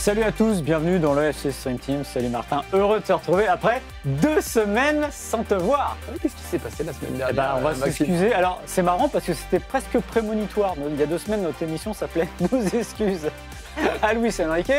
Salut à tous, bienvenue dans le FC Stream Team. Salut Martin, heureux de te retrouver après 2 semaines sans te voir. Qu'est-ce qui s'est passé la semaine dernière? On va s'excuser. Alors c'est marrant parce que c'était presque prémonitoire. Il y a 2 semaines, notre émission s'appelait Nos excuses à Luis Enrique.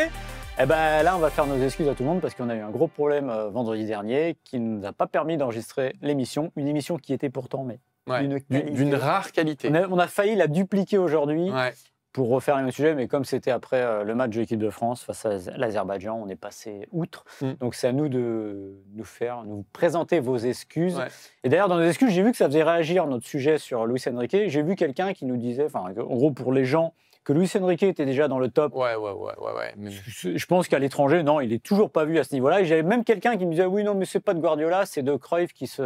Là, on va faire nos excuses à tout le monde parce qu'on a eu un gros problème vendredi dernier qui ne nous a pas permis d'enregistrer l'émission. Une émission qui était pourtant d'une rare qualité. On a failli la dupliquer aujourd'hui. Ouais. Pour refaire le même sujet, mais comme c'était après le match de l'équipe de France face à l'Azerbaïdjan, on est passé outre. Donc c'est à nous de nous présenter vos excuses. Ouais. Et d'ailleurs, dans nos excuses, j'ai vu que ça faisait réagir notre sujet sur Luis Enrique. J'ai vu quelqu'un qui nous disait, en gros pour les gens, que Luis Enrique était déjà dans le top. Ouais. Mais... Je pense qu'à l'étranger, non, il n'est toujours pas vu à ce niveau-là. Et j'avais même quelqu'un qui me disait, oui, non, mais c'est pas de Guardiola, c'est de Cruyff qui se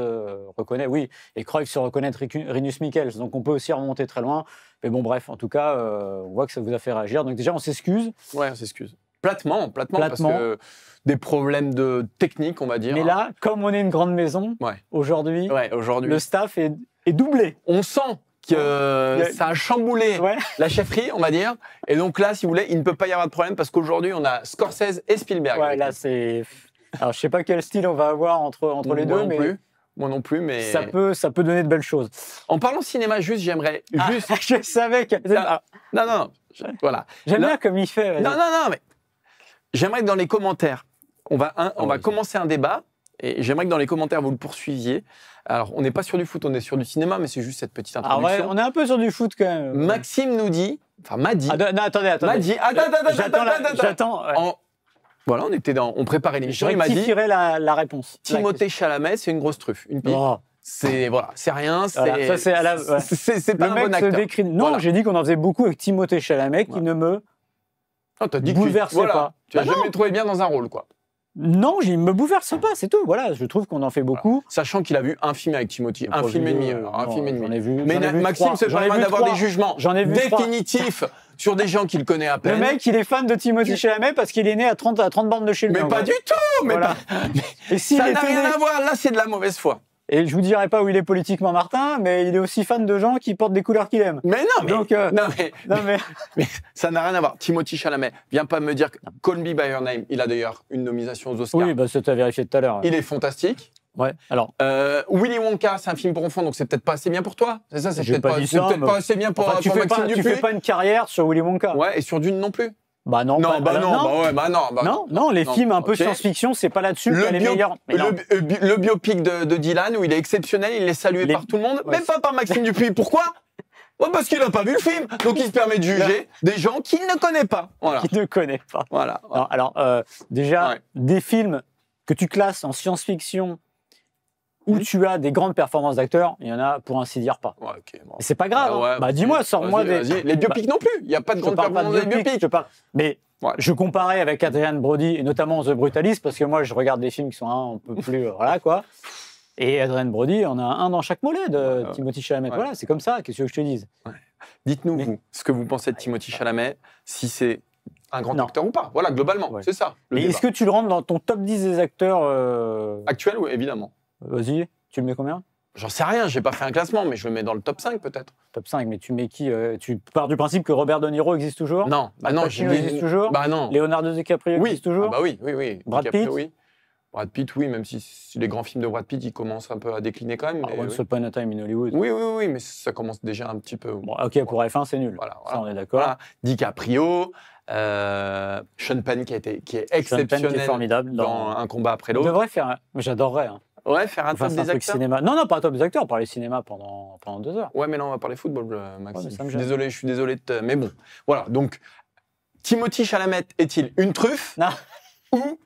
reconnaît. Oui, et Cruyff se reconnaît Rinus Michels, donc on peut aussi remonter très loin. Mais bon, bref, en tout cas, on voit que ça vous a fait réagir. Donc déjà, on s'excuse. Ouais, on s'excuse. Platement, parce que des problèmes de technique, on va dire. Mais là, comme on est une grande maison, aujourd'hui, le staff est doublé. On sent que ça a chamboulé la chefferie, on va dire. Et donc là, si vous voulez, il ne peut pas y avoir de problème parce qu'aujourd'hui, on a Scorsese et Spielberg. Ouais, là, c'est... Alors, je sais pas quel style on va avoir entre les deux, mais... Moi non plus, mais... Ça peut donner de belles choses. En parlant cinéma, j'aimerais... Je savais que... Non. Voilà. J'aime bien comme il fait. Non, mais... J'aimerais que dans les commentaires, on va commencer un débat, et j'aimerais que dans les commentaires, vous le poursuiviez. Alors, on n'est pas sur du foot, on est sur du cinéma, mais c'est juste cette petite introduction. Ah ouais, on est un peu sur du foot quand même. Maxime nous dit... Enfin, m'a dit... non, attendez. M'a dit... J'attends. Voilà, on préparait l'émission, il m'a dit... la réponse. Timothée Chalamet, c'est une grosse truffe, une pipe. Oh. C'est rien, c'est pas un bon acteur. Non, j'ai dit qu'on en faisait beaucoup avec Timothée Chalamet qui ne me bouleversait pas. Tu n'as jamais trouvé bien dans un rôle, quoi. Non, il me bouleverse pas, c'est tout. Voilà, je trouve qu'on en fait beaucoup. Voilà. Sachant qu'il a vu un film avec Timothée, un film et demi. J'en ai vu. Mais Maxime se permet d'avoir des jugements définitifs sur des gens qu'il connaît à peine. Le mec, il est fan de Timothée Chalamet parce qu'il est né à 30 bornes de chez lui. Mais pas du tout. Mais ça n'a rien à voir. Là, c'est de la mauvaise foi. Et je vous dirai pas où il est politiquement, Martin, mais il est aussi fan de gens qui portent des couleurs qu'il aime. Mais mais ça n'a rien à voir. Timothée Chalamet, viens pas me dire que Call Me By Your Name, il a d'ailleurs une nomination aux Oscars. Oui, ça t'as vérifié tout à l'heure. Il est fantastique. Ouais. Alors, Willy Wonka, c'est un film pour enfants, donc c'est peut-être pas assez bien pour toi. C'est ça, c'est peut-être pas assez bien pour Maxime Dupuis. Tu fais pas une carrière sur Willy Wonka. Ouais, et sur Dune non plus. Non, les films un peu science-fiction, c'est pas là-dessus qu'il y a les meilleurs. Le biopic de Dylan, où il est exceptionnel, il est salué par tout le monde, même pas par Maxime Dupuis. Pourquoi ? Parce qu'il n'a pas vu le film, donc il se permet de juger des gens qu'il ne connaît pas. Voilà. Qu'il ne connaît pas. Voilà. Alors, déjà, des films que tu classes en science-fiction où tu as des grandes performances d'acteurs, il y en a pour ainsi dire pas. Ouais, okay, bon. C'est pas grave. Dis-moi, sors-moi des... Les biopics non plus, il n'y a pas de grandes performances de biopics. Mais je comparais avec Adrian Brody, et notamment The Brutalist, parce que moi, je regarde des films qui sont un peu plus... voilà, quoi. Et Adrian Brody, on a un dans chaque mollet de Timothée Chalamet. Voilà, c'est comme ça, qu'est-ce que je te dise. Dites-nous, vous, ce que vous pensez de Timothée Chalamet, si c'est un grand acteur ou pas. Voilà, globalement, c'est ça. Et est-ce que tu le rentres dans ton top 10 des acteurs actuels, oui, évidemment. Vas-y, tu le mets combien? J'en sais rien, j'ai pas fait un classement, mais je le mets dans le top 5 peut-être. Top 5, mais tu mets qui Tu pars du principe que Robert De Niro existe toujours? Non, existe toujours? Non. Leonardo DiCaprio existe toujours? Oui. Brad Pitt? Oui. Brad Pitt, oui, même si les grands films de Brad Pitt, ils commencent un peu à décliner quand même. Once Upon a Time in Hollywood. Oui, mais ça commence déjà un petit peu. Bon, ok, pour F1, c'est nul. Voilà. Ça, on est d'accord. Voilà. DiCaprio, Sean Penn qui est exceptionnel, qui est formidable dans Un combat après l'autre. On devrait faire... J'adorerais. Ouais, faire un top des acteurs. Cinéma. Non, pas un top des acteurs, parler cinéma pendant 2 heures. Ouais, mais là, on va parler football, Maxime. Je suis désolé, mais bon. Voilà, donc, Timothée Chalamet est-il une truffe ou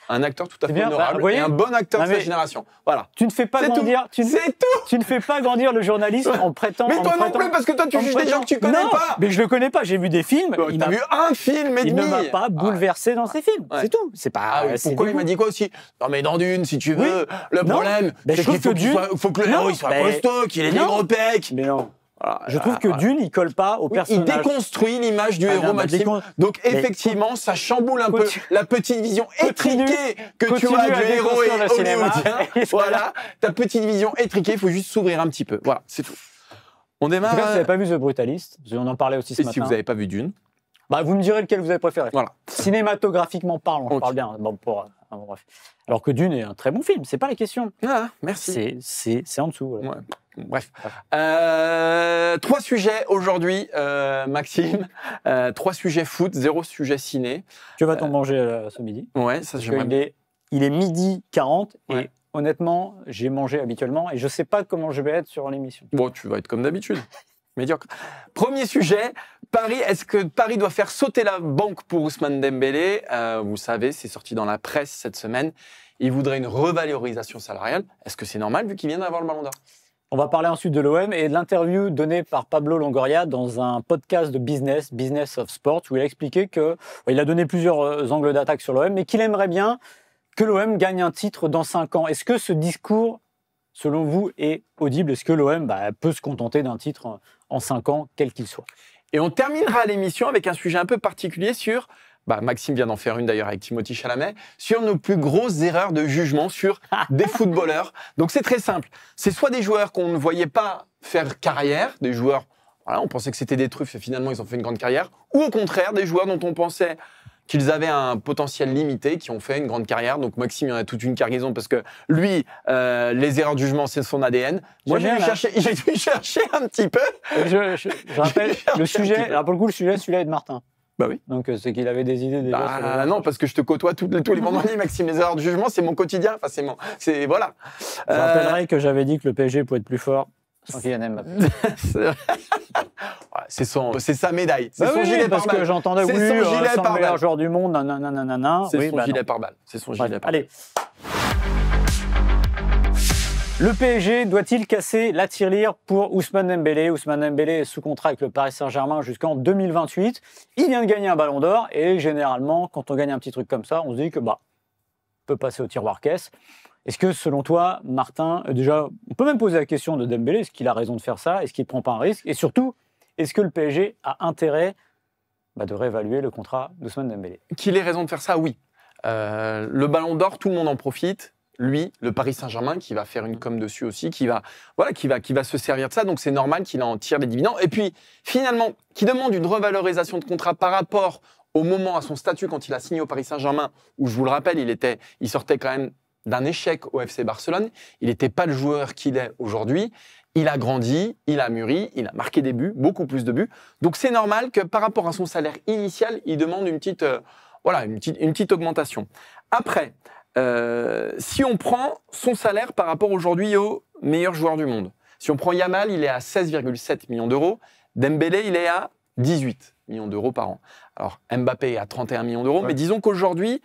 un acteur tout à fait honorable et un bon acteur de sa génération? Voilà. Tu ne fais pas grandir... Tu ne fais pas grandir le journaliste en prêtant... Mais toi non plus, parce que toi, tu juges des gens que tu connais pas. Mais je le connais pas, j'ai vu des films. Il a vu un film et demi. Il ne m'a pas bouleversé dans ses films, c'est tout. C'est pas... Pourquoi il m'a dit quoi aussi? Non, mais dans Dune, si tu veux, le problème, c'est qu'il faut que le héros soit costaud, qu'il ait des gros pecs. Mais non. Voilà, je trouve que Dune, il colle pas au personnage. Il déconstruit l'image du héros, Maxime. Donc, effectivement, ça chamboule un peu la petite vision étriquée que tu as du héros et hollywoodien. Voilà, ta petite vision étriquée, il faut juste s'ouvrir un petit peu. Voilà, c'est tout. On démarre. En tout cas, si vous n'avez pas vu The Brutalist, on en parlait aussi ce matin. Et si vous n'avez pas vu Dune, Bah, vous me direz lequel vous avez préféré. Voilà. Cinématographiquement parlant, je parle bien. Bon, bref. Alors que Dune est un très bon film, c'est pas la question. Ah, merci. C'est en dessous. Ouais. Bref. 3 sujets aujourd'hui, Maxime. 3 sujets foot, 0 sujet ciné. Que va-t-on manger ce midi? Ouais, ça j'aimerais. Il est 12h40 et honnêtement, j'ai mangé habituellement et je sais pas comment je vais être sur l'émission. Bon, tu vas être comme d'habitude. Médiocre. Premier sujet, Paris. Est-ce que Paris doit faire sauter la banque pour Ousmane Dembélé? Vous savez, c'est sorti dans la presse cette semaine. Il voudrait une revalorisation salariale. Est-ce que c'est normal vu qu'il vient d'avoir le Ballon d'Or? On va parler ensuite de l'OM et de l'interview donnée par Pablo Longoria dans un podcast de Business of Sport, où il a expliqué qu'il a donné plusieurs angles d'attaque sur l'OM, mais qu'il aimerait bien que l'OM gagne un titre dans 5 ans. Est-ce que ce discours, selon vous, est audible? Est-ce que l'OM peut se contenter d'un titre en 5 ans, quel qu'il soit? Et on terminera l'émission avec un sujet un peu particulier sur, Maxime vient d'en faire une d'ailleurs avec Timothée Chalamet, sur nos plus grosses erreurs de jugement sur des footballeurs. Donc c'est très simple. C'est soit des joueurs qu'on ne voyait pas faire carrière, des joueurs, voilà, on pensait que c'était des truffes et finalement ils ont fait une grande carrière, ou au contraire des joueurs dont on pensait qu'ils avaient un potentiel limité, qui ont fait une grande carrière. Donc Maxime, il y en a toute une cargaison parce que lui, les erreurs de jugement, c'est son ADN. Moi, j'ai dû chercher un petit peu. Je rappelle le sujet. Alors pour le coup, le sujet, celui-là est de Martin. Bah oui. Donc c'est qu'il avait des idées déjà. Non, parce que je te côtoie tous les vendredis, Maxime. Les erreurs de jugement, c'est mon quotidien. Enfin, voilà. Je rappellerai que j'avais dit que le PSG pouvait être plus fort sans Kylian Mbappé. C'est sa médaille. C'est son gilet parce pare-balles. Que j'entendais c'est son gilet le pare-balles. meilleur joueur du monde, nanana. C'est son gilet pare-balles. C'est son gilet pare-balles. Allez. Le PSG doit-il casser la tirelire pour Ousmane Dembélé? Ousmane Dembélé est sous contrat avec le Paris Saint-Germain jusqu'en 2028. Il vient de gagner un Ballon d'Or et généralement, quand on gagne un petit truc comme ça, on se dit que on peut passer au tiroir caisse. Est-ce que, selon toi, Martin, déjà, on peut même poser la question de Dembélé, est-ce qu'il a raison de faire ça? Est-ce qu'il ne prend pas un risque? Et surtout, est-ce que le PSG a intérêt de réévaluer le contrat d'Ousmane Dembélé? Qu'il ait raison de faire ça, oui. Le Ballon d'Or, tout le monde en profite. Lui, le Paris Saint-Germain, qui va faire une com dessus aussi, qui va se servir de ça. Donc, c'est normal qu'il en tire des dividendes. Et puis, finalement, qui demande une revalorisation de contrat par rapport au moment, à son statut quand il a signé au Paris Saint-Germain, où, je vous le rappelle, il sortait quand même d'un échec au FC Barcelone. Il n'était pas le joueur qu'il est aujourd'hui. Il a grandi, il a mûri, il a marqué des buts, beaucoup plus de buts. Donc, c'est normal que par rapport à son salaire initial, il demande une petite augmentation. Après, si on prend son salaire par rapport aujourd'hui au meilleur joueur du monde, si on prend Yamal, il est à 16,7 millions d'euros. Dembélé, il est à 18 millions d'euros par an. Alors, Mbappé est à 31 millions d'euros, mais disons qu'aujourd'hui,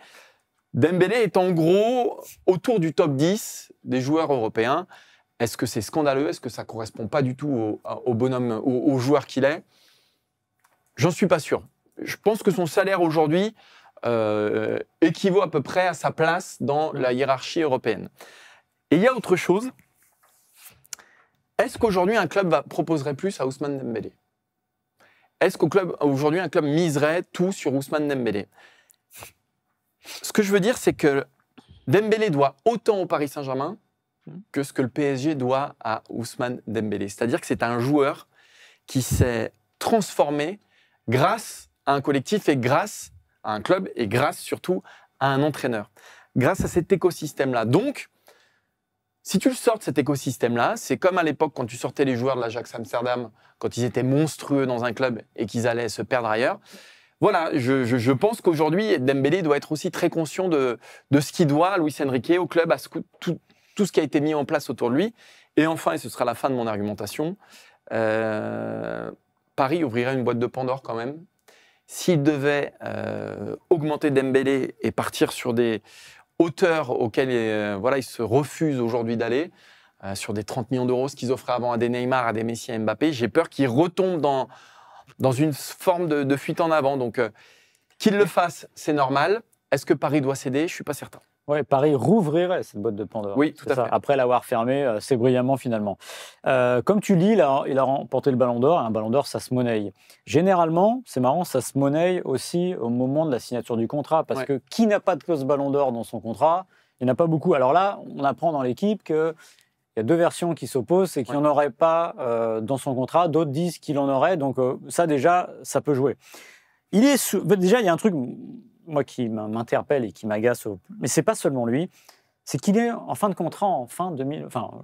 Dembélé est en gros autour du top 10 des joueurs européens. Est-ce que c'est scandaleux? Est-ce que ça ne correspond pas du tout au bonhomme, au joueur qu'il est? J'en suis pas sûr. Je pense que son salaire aujourd'hui équivaut à peu près à sa place dans la hiérarchie européenne. Et il y a autre chose. Est-ce qu'aujourd'hui un club proposerait plus à Ousmane Dembélé? Est-ce qu'aujourd'hui un club miserait tout sur Ousmane Dembélé? Ce que je veux dire, c'est que Dembélé doit autant au Paris Saint-Germain que ce que le PSG doit à Ousmane Dembélé. C'est-à-dire que c'est un joueur qui s'est transformé grâce à un collectif et grâce à un club et grâce surtout à un entraîneur. Grâce à cet écosystème-là. Donc, si tu le sors de cet écosystème-là, c'est comme à l'époque quand tu sortais les joueurs de l'Ajax Amsterdam, quand ils étaient monstrueux dans un club et qu'ils allaient se perdre ailleurs. Voilà, je pense qu'aujourd'hui, Dembélé doit être aussi très conscient de ce qu'il doit à Luis Enrique, au club, à tout ce qui a été mis en place autour de lui. Et enfin, et ce sera la fin de mon argumentation, Paris ouvrirait une boîte de Pandore quand même. S'il devait augmenter Dembélé et partir sur des hauteurs auxquelles il se refuse aujourd'hui d'aller, sur des 30 millions d'euros, ce qu'ils offraient avant à des Neymar, à des Messi, à Mbappé, j'ai peur qu'ils retombent dans une forme de fuite en avant. Donc, qu'il le fasse, c'est normal. Est-ce que Paris doit céder? Je ne suis pas certain. Oui, Paris rouvrirait cette boîte de Pandore. Oui, tout à fait. Après l'avoir fermée, c'est brillamment finalement. Comme tu lis, il a remporté le Ballon d'Or. Un Ballon d'Or, ça se monnaie. Généralement, c'est marrant, ça se monnaie aussi au moment de la signature du contrat. Parce que qui n'a pas de clause Ballon d'Or dans son contrat? Il n'y en a pas beaucoup. Alors là, on apprend dans l'équipe qu'il y a 2 versions qui s'opposent. C'est qu'il n'y en aurait pas dans son contrat. D'autres disent qu'il en aurait. Donc ça, déjà, ça peut jouer. Déjà, il y a un truc, moi, qui m'interpelle et qui m'agace, mais c'est pas seulement lui, c'est qu'il est en fin de contrat en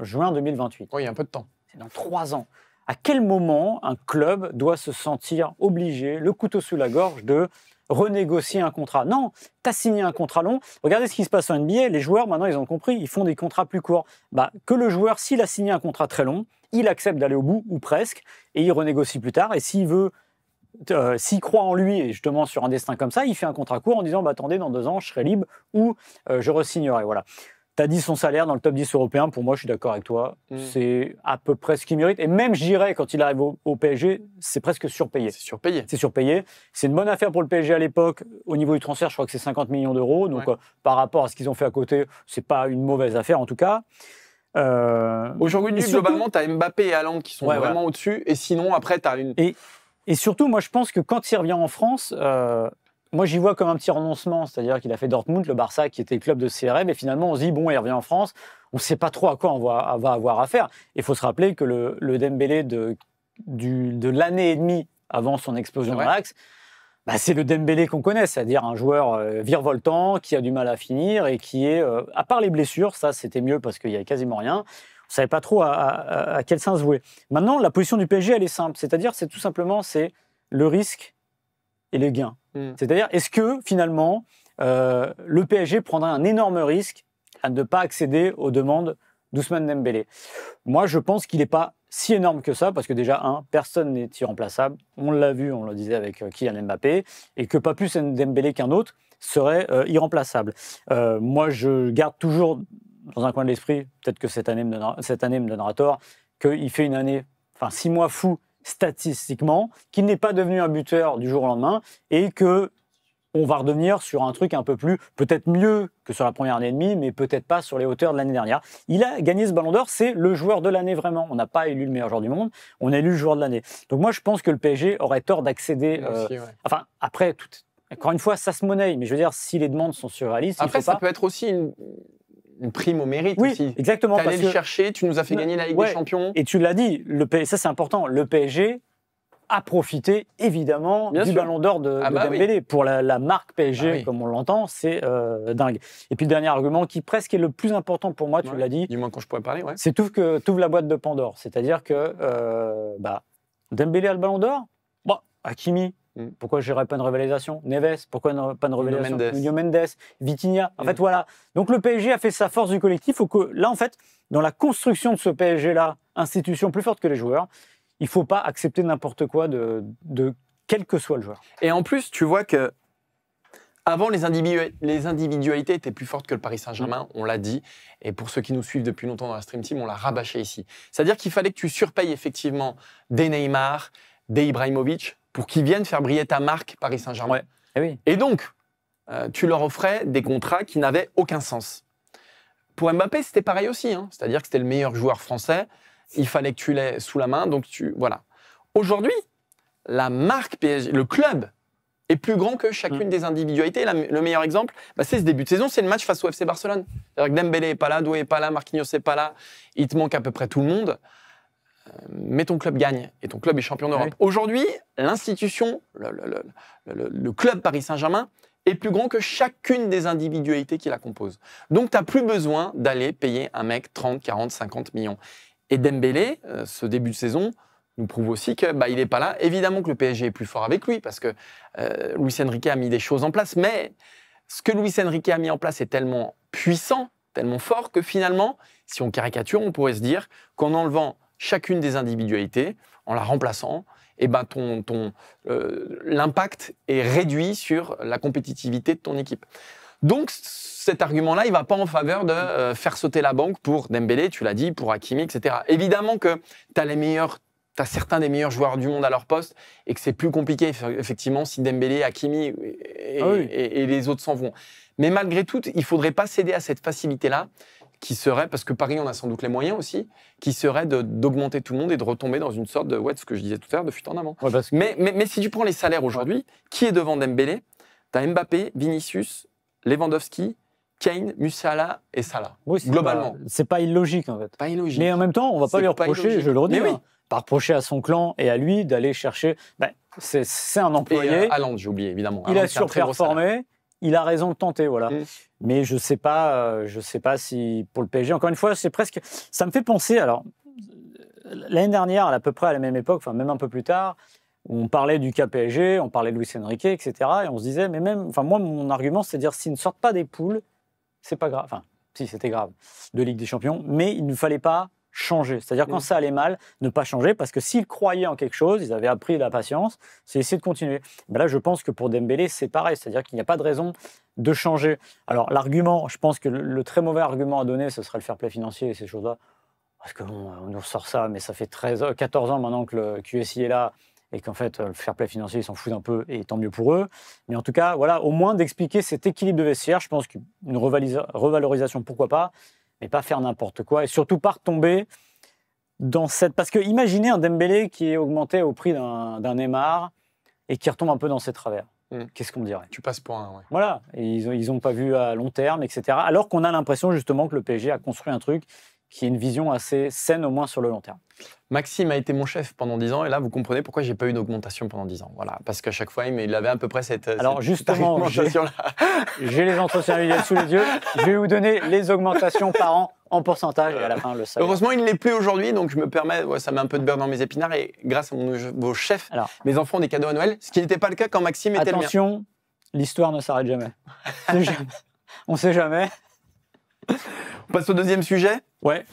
juin 2028. Oui, il y a un peu de temps. C'est dans 3 ans. À quel moment un club doit se sentir obligé, le couteau sous la gorge, de renégocier un contrat? Non, tu as signé un contrat long. Regardez ce qui se passe en NBA. Les joueurs, maintenant, ils ont compris, ils font des contrats plus courts. Que le joueur, s'il a signé un contrat très long, il accepte d'aller au bout, ou presque, et il renégocie plus tard. Et s'il croit en lui, et justement sur un destin comme ça, il fait un contrat court en disant attendez, dans 2 ans, je serai libre ou je re-signerai. Voilà. Tu as dit son salaire dans le top 10 européen. Pour moi, je suis d'accord avec toi. C'est à peu près ce qu'il mérite. Et même, je dirais, quand il arrive au PSG, c'est presque surpayé. C'est surpayé. C'est surpayé. C'est une bonne affaire pour le PSG à l'époque. Au niveau du transfert, je crois que c'est 50 millions d'euros. Donc, par rapport à ce qu'ils ont fait à côté, c'est pas une mauvaise affaire, en tout cas. Aujourd'hui, globalement, tu as Mbappé et Haaland qui sont vraiment au-dessus. Et sinon, après, tu as une... Et surtout, moi, je pense que quand il revient en France... moi, j'y vois comme un petit renoncement, c'est-à-dire qu'il a fait Dortmund, le Barça, qui était le club de ses rêves, et finalement, on se dit, bon, il revient en France, on ne sait pas trop à quoi on va avoir affaire. Il faut se rappeler que le Dembélé de l'année et demie avant son explosion dans l'Axe, c'est le Dembélé qu'on connaît, c'est-à-dire un joueur virevoltant, qui a du mal à finir, et qui est, à part les blessures, ça c'était mieux parce qu'il n'y avait quasiment rien, on ne savait pas trop à quel sens jouer. Maintenant, la position du PSG, elle est simple, c'est-à-dire c'est tout simplement le risque et le gain. C'est-à-dire, est-ce que, finalement, le PSG prendra un énorme risque à ne pas accéder aux demandes d'Ousmane Dembélé? Moi, je pense qu'il n'est pas si énorme que ça, parce que déjà, personne n'est irremplaçable. On l'a vu, on le disait avec Kylian Mbappé, et que pas plus Dembélé qu'un autre serait irremplaçable. Moi, je garde toujours dans un coin de l'esprit, peut-être que cette année me donnera tort, qu'il fait une année, 6 mois fou, statistiquement, qu'il n'est pas devenu un buteur du jour au lendemain et que on va redevenir sur un truc un peu plus, peut-être mieux que sur la première année et demie, mais peut-être pas sur les hauteurs de l'année dernière. Il a gagné ce Ballon d'Or, c'est le joueur de l'année vraiment. On n'a pas élu le meilleur joueur du monde, on a élu le joueur de l'année. Donc moi, je pense que le PSG aurait tort d'accéder... après, encore une fois, ça se monnaie, mais je veux dire, si les demandes sont surréalistes... Après, ça peut être aussi une prime au mérite aussi. Exactement. Tu allais le chercher, tu nous as fait gagner la Ligue des Champions. Et tu l'as dit, ça c'est important, le PSG a profité évidemment du Ballon d'Or de Dembélé. Oui. Pour la marque PSG, comme on l'entend, c'est dingue. Et puis le dernier argument qui presque est le plus important pour moi, tu l'as dit. Du moins quand je pourrais parler, c'est tu ouvres la boîte de Pandore. C'est-à-dire que Dembélé a le Ballon d'Or, Hakimi. Pourquoi je n'irais pas une révélation? Neves, pourquoi pas une révélation? Nuno Mendes, Vitinha. En fait, voilà. Donc le PSG a fait sa force du collectif. Là, en fait, dans la construction de ce PSG-là, institution plus forte que les joueurs, il ne faut pas accepter n'importe quoi de quel que soit le joueur. Et en plus, tu vois que avant, les individualités étaient plus fortes que le Paris Saint-Germain, on l'a dit. Et pour ceux qui nous suivent depuis longtemps dans la Stream Team, on l'a rabâché ici. C'est-à-dire qu'il fallait que tu surpayes effectivement des Neymar, des Ibrahimovic, pour qu'ils viennent faire briller ta marque Paris Saint-Germain. Et donc, tu leur offrais des contrats qui n'avaient aucun sens. Pour Mbappé, c'était pareil aussi. C'est-à-dire que c'était le meilleur joueur français. Il fallait que tu l'aies sous la main. Donc, voilà. Aujourd'hui, la marque PSG, le club, est plus grand que chacune des individualités. Le meilleur exemple, c'est ce début de saison, c'est le match face au FC Barcelone. C'est-à-dire que Dembélé n'est pas là, Doué n'est pas là, Marquinhos n'est pas là. Il te manque à peu près tout le monde. Mais ton club gagne et ton club est champion d'Europe. Aujourd'hui, l'institution, le club Paris Saint-Germain est plus grand que chacune des individualités qui la composent. Donc, tu n'as plus besoin d'aller payer un mec 30, 40, 50 millions. Et Dembélé, ce début de saison, nous prouve aussi qu'il n'est pas là. Évidemment que le PSG est plus fort avec lui parce que Luis Enrique a mis des choses en place. Mais ce que Luis Enrique a mis en place est tellement puissant, tellement fort que finalement, si on caricature, on pourrait se dire qu'en enlevant chacune des individualités, en la remplaçant, l'impact est réduit sur la compétitivité de ton équipe. Donc, cet argument-là, il ne va pas en faveur de faire sauter la banque pour Dembélé, tu l'as dit, pour Hakimi, etc. Évidemment que tu as certains des meilleurs joueurs du monde à leur poste et que c'est plus compliqué, effectivement, si Dembélé, Hakimi et les autres s'en vont. Mais malgré tout, il ne faudrait pas céder à cette facilité-là, qui serait, parce que Paris en a sans doute les moyens aussi, qui serait d'augmenter tout le monde et de retomber dans une sorte de, ce que je disais tout à l'heure, de fuite en avant. Mais si tu prends les salaires aujourd'hui, qui est devant Dembélé? Tu as Mbappé, Vinicius, Lewandowski, Kane, Musiala et Salah, globalement. C'est pas illogique, en fait. Pas illogique. Mais en même temps, on ne va pas lui reprocher, je le redis, pas reprocher à son clan et à lui d'aller chercher... c'est un employé. Et Haaland, j'ai oublié, évidemment. Il a surperformé. Il a raison de tenter, voilà. Mais je sais pas si pour le PSG, encore une fois, c'est presque. Ça me fait penser. Alors, l'année dernière, à peu près à la même époque, enfin même un peu plus tard, on parlait du cas PSG, on parlait de Luis Enrique, etc. Et on se disait, mais même, enfin moi, mon argument, c'est de dire s'ils ne sortent pas des poules, c'est pas grave. Enfin, si c'était grave de Ligue des Champions, mais il ne fallait pas changer. C'est-à-dire quand ça allait mal, ne pas changer, parce que s'ils croyaient en quelque chose, ils avaient appris de la patience, c'est essayer de continuer. Ben là, je pense que pour Dembélé, c'est pareil, c'est-à-dire qu'il n'y a pas de raison de changer. Alors l'argument, je pense que le très mauvais argument à donner, ce serait le fair play financier et ces choses-là, parce qu'on nous ressort ça, mais ça fait 14 ans maintenant que le QSI est là, et qu'en fait, le fair play financier, ils s'en foutent un peu, et tant mieux pour eux. Mais en tout cas, voilà, au moins d'expliquer cet équilibre de vestiaire, je pense qu'une revalorisation, pourquoi pas, mais pas faire n'importe quoi, et surtout pas retomber dans cette... Parce que imaginez un Dembélé qui est augmenté au prix d'un Neymar et qui retombe un peu dans ses travers. Qu'est-ce qu'on dirait ? Tu passes pour un... Ouais. Voilà, et ils ont pas vu à long terme, etc. Alors qu'on a l'impression justement que le PSG a construit un truc qui est une vision assez saine, au moins sur le long terme. Maxime a été mon chef pendant 10 ans, et là, vous comprenez pourquoi j'ai pas eu d'augmentation pendant 10 ans. Voilà, parce qu'à chaque fois, il avait à peu près cette justement, j'ai les entretiens annuels sous les yeux. Je vais vous donner les augmentations par an en pourcentage, et à la fin, le salaire. Heureusement, il ne l'est plus aujourd'hui, donc je me permets, ça met un peu de beurre dans mes épinards, et grâce à mon nouveau chef, mes enfants ont des cadeaux à Noël, ce qui n'était pas le cas quand Maxime était le mien. Attention, l'histoire ne s'arrête jamais. On ne sait jamais. On passe au deuxième sujet ? Ouais.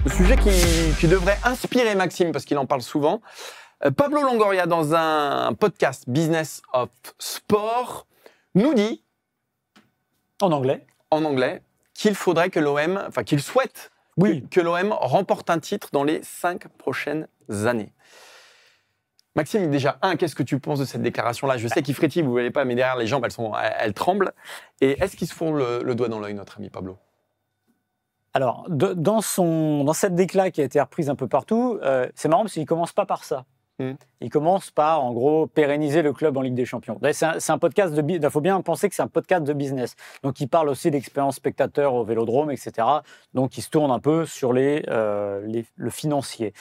Le sujet qui devrait inspirer Maxime, parce qu'il en parle souvent. Pablo Longoria, dans un podcast Business of Sport, nous dit... En anglais, qu'il faudrait que l'OM... Enfin, qu'il souhaite que l'OM remporte un titre dans les 5 prochaines années. Maxime, déjà, qu'est-ce que tu penses de cette déclaration-là ? Je sais qu'il frétille, vous ne voyez pas, mais derrière les jambes, elles tremblent. Et est-ce qu'ils se font le doigt dans l'œil, notre ami Pablo ? Alors, dans cette décla qui a été reprise un peu partout, c'est marrant parce qu'il ne commence pas par ça. Il commence par, en gros, pérenniser le club en Ligue des Champions. C'est un podcast il faut bien penser que c'est un podcast de business. Donc, il parle aussi d'expérience spectateur au Vélodrome, etc. Donc, il se tourne un peu sur le financier.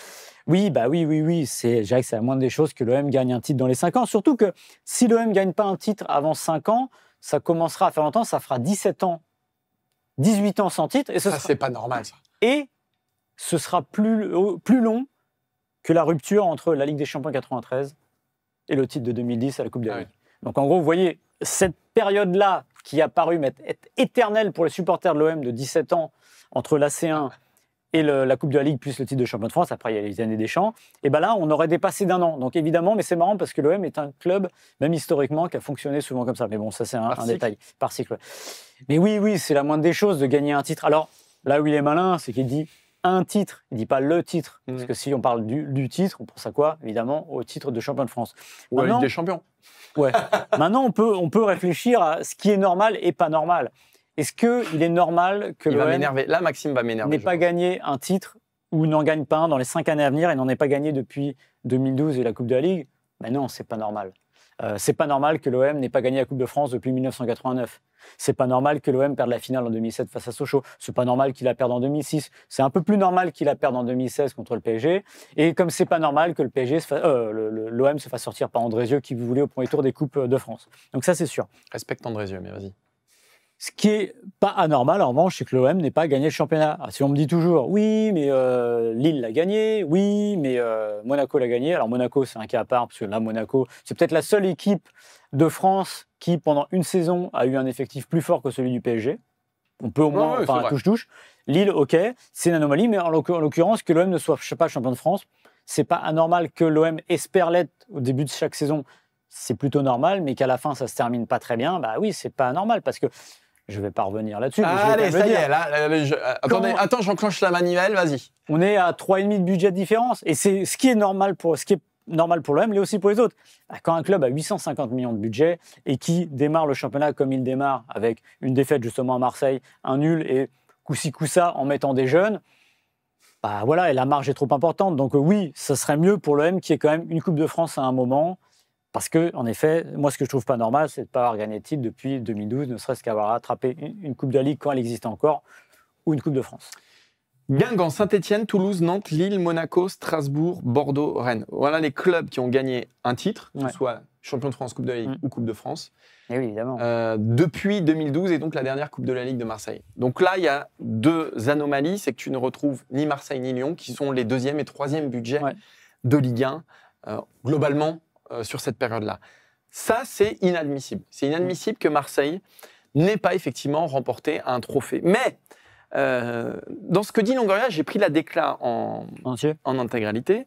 Oui, je dirais que c'est la moindre des choses que l'OM gagne un titre dans les 5 ans. Surtout que si l'OM ne gagne pas un titre avant 5 ans, ça commencera à faire longtemps, ça fera 17 ans. 18 ans sans titre. Et c'est pas normal, ça. Et ce sera plus long que la rupture entre la Ligue des Champions 93 et le titre de 2010 à la Coupe de la Ligue. Donc, en gros, vous voyez, cette période-là qui a paru être éternelle pour les supporters de l'OM de 17 ans entre l'AC1 et la Coupe de la Ligue plus le titre de champion de France, après il y a les années Deschamps, et bien là, on aurait dépassé d'1 an. Donc, évidemment, mais c'est marrant parce que l'OM est un club, même historiquement, qui a fonctionné souvent comme ça. Mais bon, ça, c'est un détail. Par cycle. Mais oui, c'est la moindre des choses de gagner un titre. Alors, là où il est malin, c'est qu'il dit un titre, il ne dit pas le titre. Parce que si on parle du titre, on pense à quoi ? Évidemment, au titre de champion de France. Ou à la Ligue des Champions. Ouais. Maintenant, on peut réfléchir à ce qui est normal et pas normal. Est-ce qu'il est normal que l'OM là, Maxime va m'énerver. n'ait pas gagné un titre ou n'en gagne pas un dans les 5 années à venir et n'en ait pas gagné depuis 2012 et la Coupe de la Ligue ? Ben non, c'est pas normal. C'est pas normal que l'OM n'ait pas gagné la Coupe de France depuis 1989. C'est pas normal que l'OM perde la finale en 2007 face à Sochaux. C'est pas normal qu'il la perde en 2006. C'est un peu plus normal qu'il la perde en 2016 contre le PSG. Et comme c'est pas normal que l'OM se fasse sortir par Andrézieux qui vous voulez au premier tour des Coupes de France. Donc ça, c'est sûr. Respecte Andrézieux, mais vas-y. Ce qui n'est pas anormal, en revanche, c'est que l'OM n'ait pas gagné le championnat. Alors, si on me dit toujours, oui, mais Lille l'a gagné, oui, mais Monaco l'a gagné. Alors Monaco, c'est un cas à part, parce que là, Monaco, c'est peut-être la seule équipe de France qui, pendant une saison, a eu un effectif plus fort que celui du PSG. On peut au moins, touche-touche. Lille, ok, c'est une anomalie, mais en l'occurrence, que l'OM ne soit pas champion de France, c'est pas anormal que l'OM espère l'être au début de chaque saison. C'est plutôt normal, mais qu'à la fin, ça se termine pas très bien. Bah oui, c'est pas anormal, parce que je ne vais pas revenir là-dessus. Allez, ça y est, là, attends, j'enclenche la manivelle, vas-y. On est à 3,5 de budget de différence. Et c'est ce qui est normal pour l'OM, mais aussi pour les autres. Quand un club a 850 millions de budget et qui démarre le championnat comme il démarre, avec une défaite justement à Marseille, un nul et coup-ci, coup-ça en mettant des jeunes, bah voilà, et la marge est trop importante. Donc oui, ça serait mieux pour l'OM qui ait quand même une Coupe de France à un moment. Parce que, en effet, moi, ce que je trouve pas normal, c'est de ne pas avoir gagné de titre depuis 2012, ne serait-ce qu'avoir attrapé une Coupe de la Ligue quand elle existait encore, ou une Coupe de France. Guingamp, Saint-Etienne, Toulouse, Nantes, Lille, Monaco, Strasbourg, Bordeaux, Rennes. Voilà les clubs qui ont gagné un titre, que ce soit champion de France, Coupe de la Ligue ou Coupe de France. Et oui, évidemment. Depuis 2012 et donc la dernière Coupe de la Ligue de Marseille. Donc là, il y a deux anomalies, c'est que tu ne retrouves ni Marseille ni Lyon, qui sont les deuxième et troisième budgets de Ligue 1, globalement, sur cette période-là. Ça, c'est inadmissible. C'est inadmissible que Marseille n'ait pas effectivement remporté un trophée. Mais dans ce que dit Longoria, j'ai pris la décla en intégralité.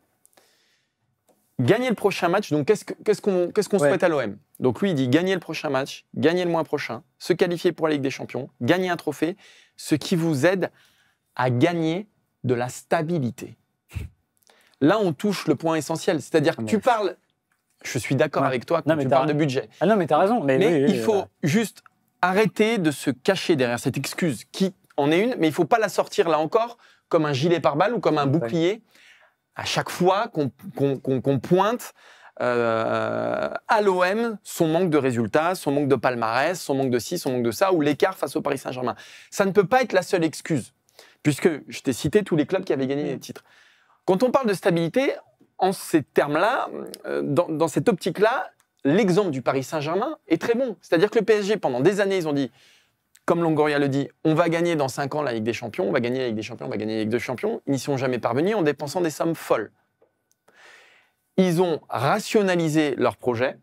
Gagner le prochain match, donc qu'est-ce qu'on souhaite à l'OM? Donc lui, il dit gagner le prochain match, gagner le mois prochain, se qualifier pour la Ligue des Champions, gagner un trophée, ce qui vous aide à gagner de la stabilité. Là, on touche le point essentiel, c'est-à-dire que tu parles, je suis d'accord avec toi quand tu parles de budget. Ah non, mais tu as raison. Mais il faut juste arrêter de se cacher derrière cette excuse qui en est une, mais il ne faut pas la sortir là encore comme un gilet pare-balles ou comme un bouclier à chaque fois qu'on pointe à l'OM son manque de résultats, son manque de palmarès, son manque de ci, son manque de ça, ou l'écart face au Paris Saint-Germain. Ça ne peut pas être la seule excuse, puisque je t'ai cité tous les clubs qui avaient gagné des titres. Quand on parle de stabilité, en ces termes-là, dans cette optique-là, l'exemple du Paris Saint-Germain est très bon. C'est-à-dire que le PSG, pendant des années, ils ont dit, comme Longoria le dit, on va gagner dans 5 ans la Ligue des Champions, on va gagner la Ligue des Champions, on va gagner la Ligue des Champions. Ils n'y sont jamais parvenus en dépensant des sommes folles. Ils ont rationalisé leur projet,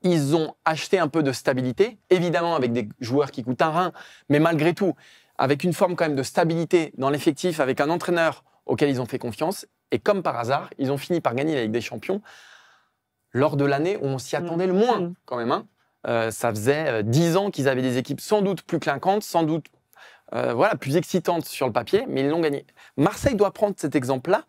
ils ont acheté un peu de stabilité, évidemment avec des joueurs qui coûtent un rein, mais malgré tout, avec une forme quand même de stabilité dans l'effectif, avec un entraîneur auquel ils ont fait confiance. Et comme par hasard, ils ont fini par gagner la Ligue des Champions lors de l'année où on s'y attendait le moins, quand même. Hein. Ça faisait 10 ans qu'ils avaient des équipes sans doute plus clinquantes, sans doute plus excitantes sur le papier, mais ils l'ont gagné. Marseille doit prendre cet exemple-là.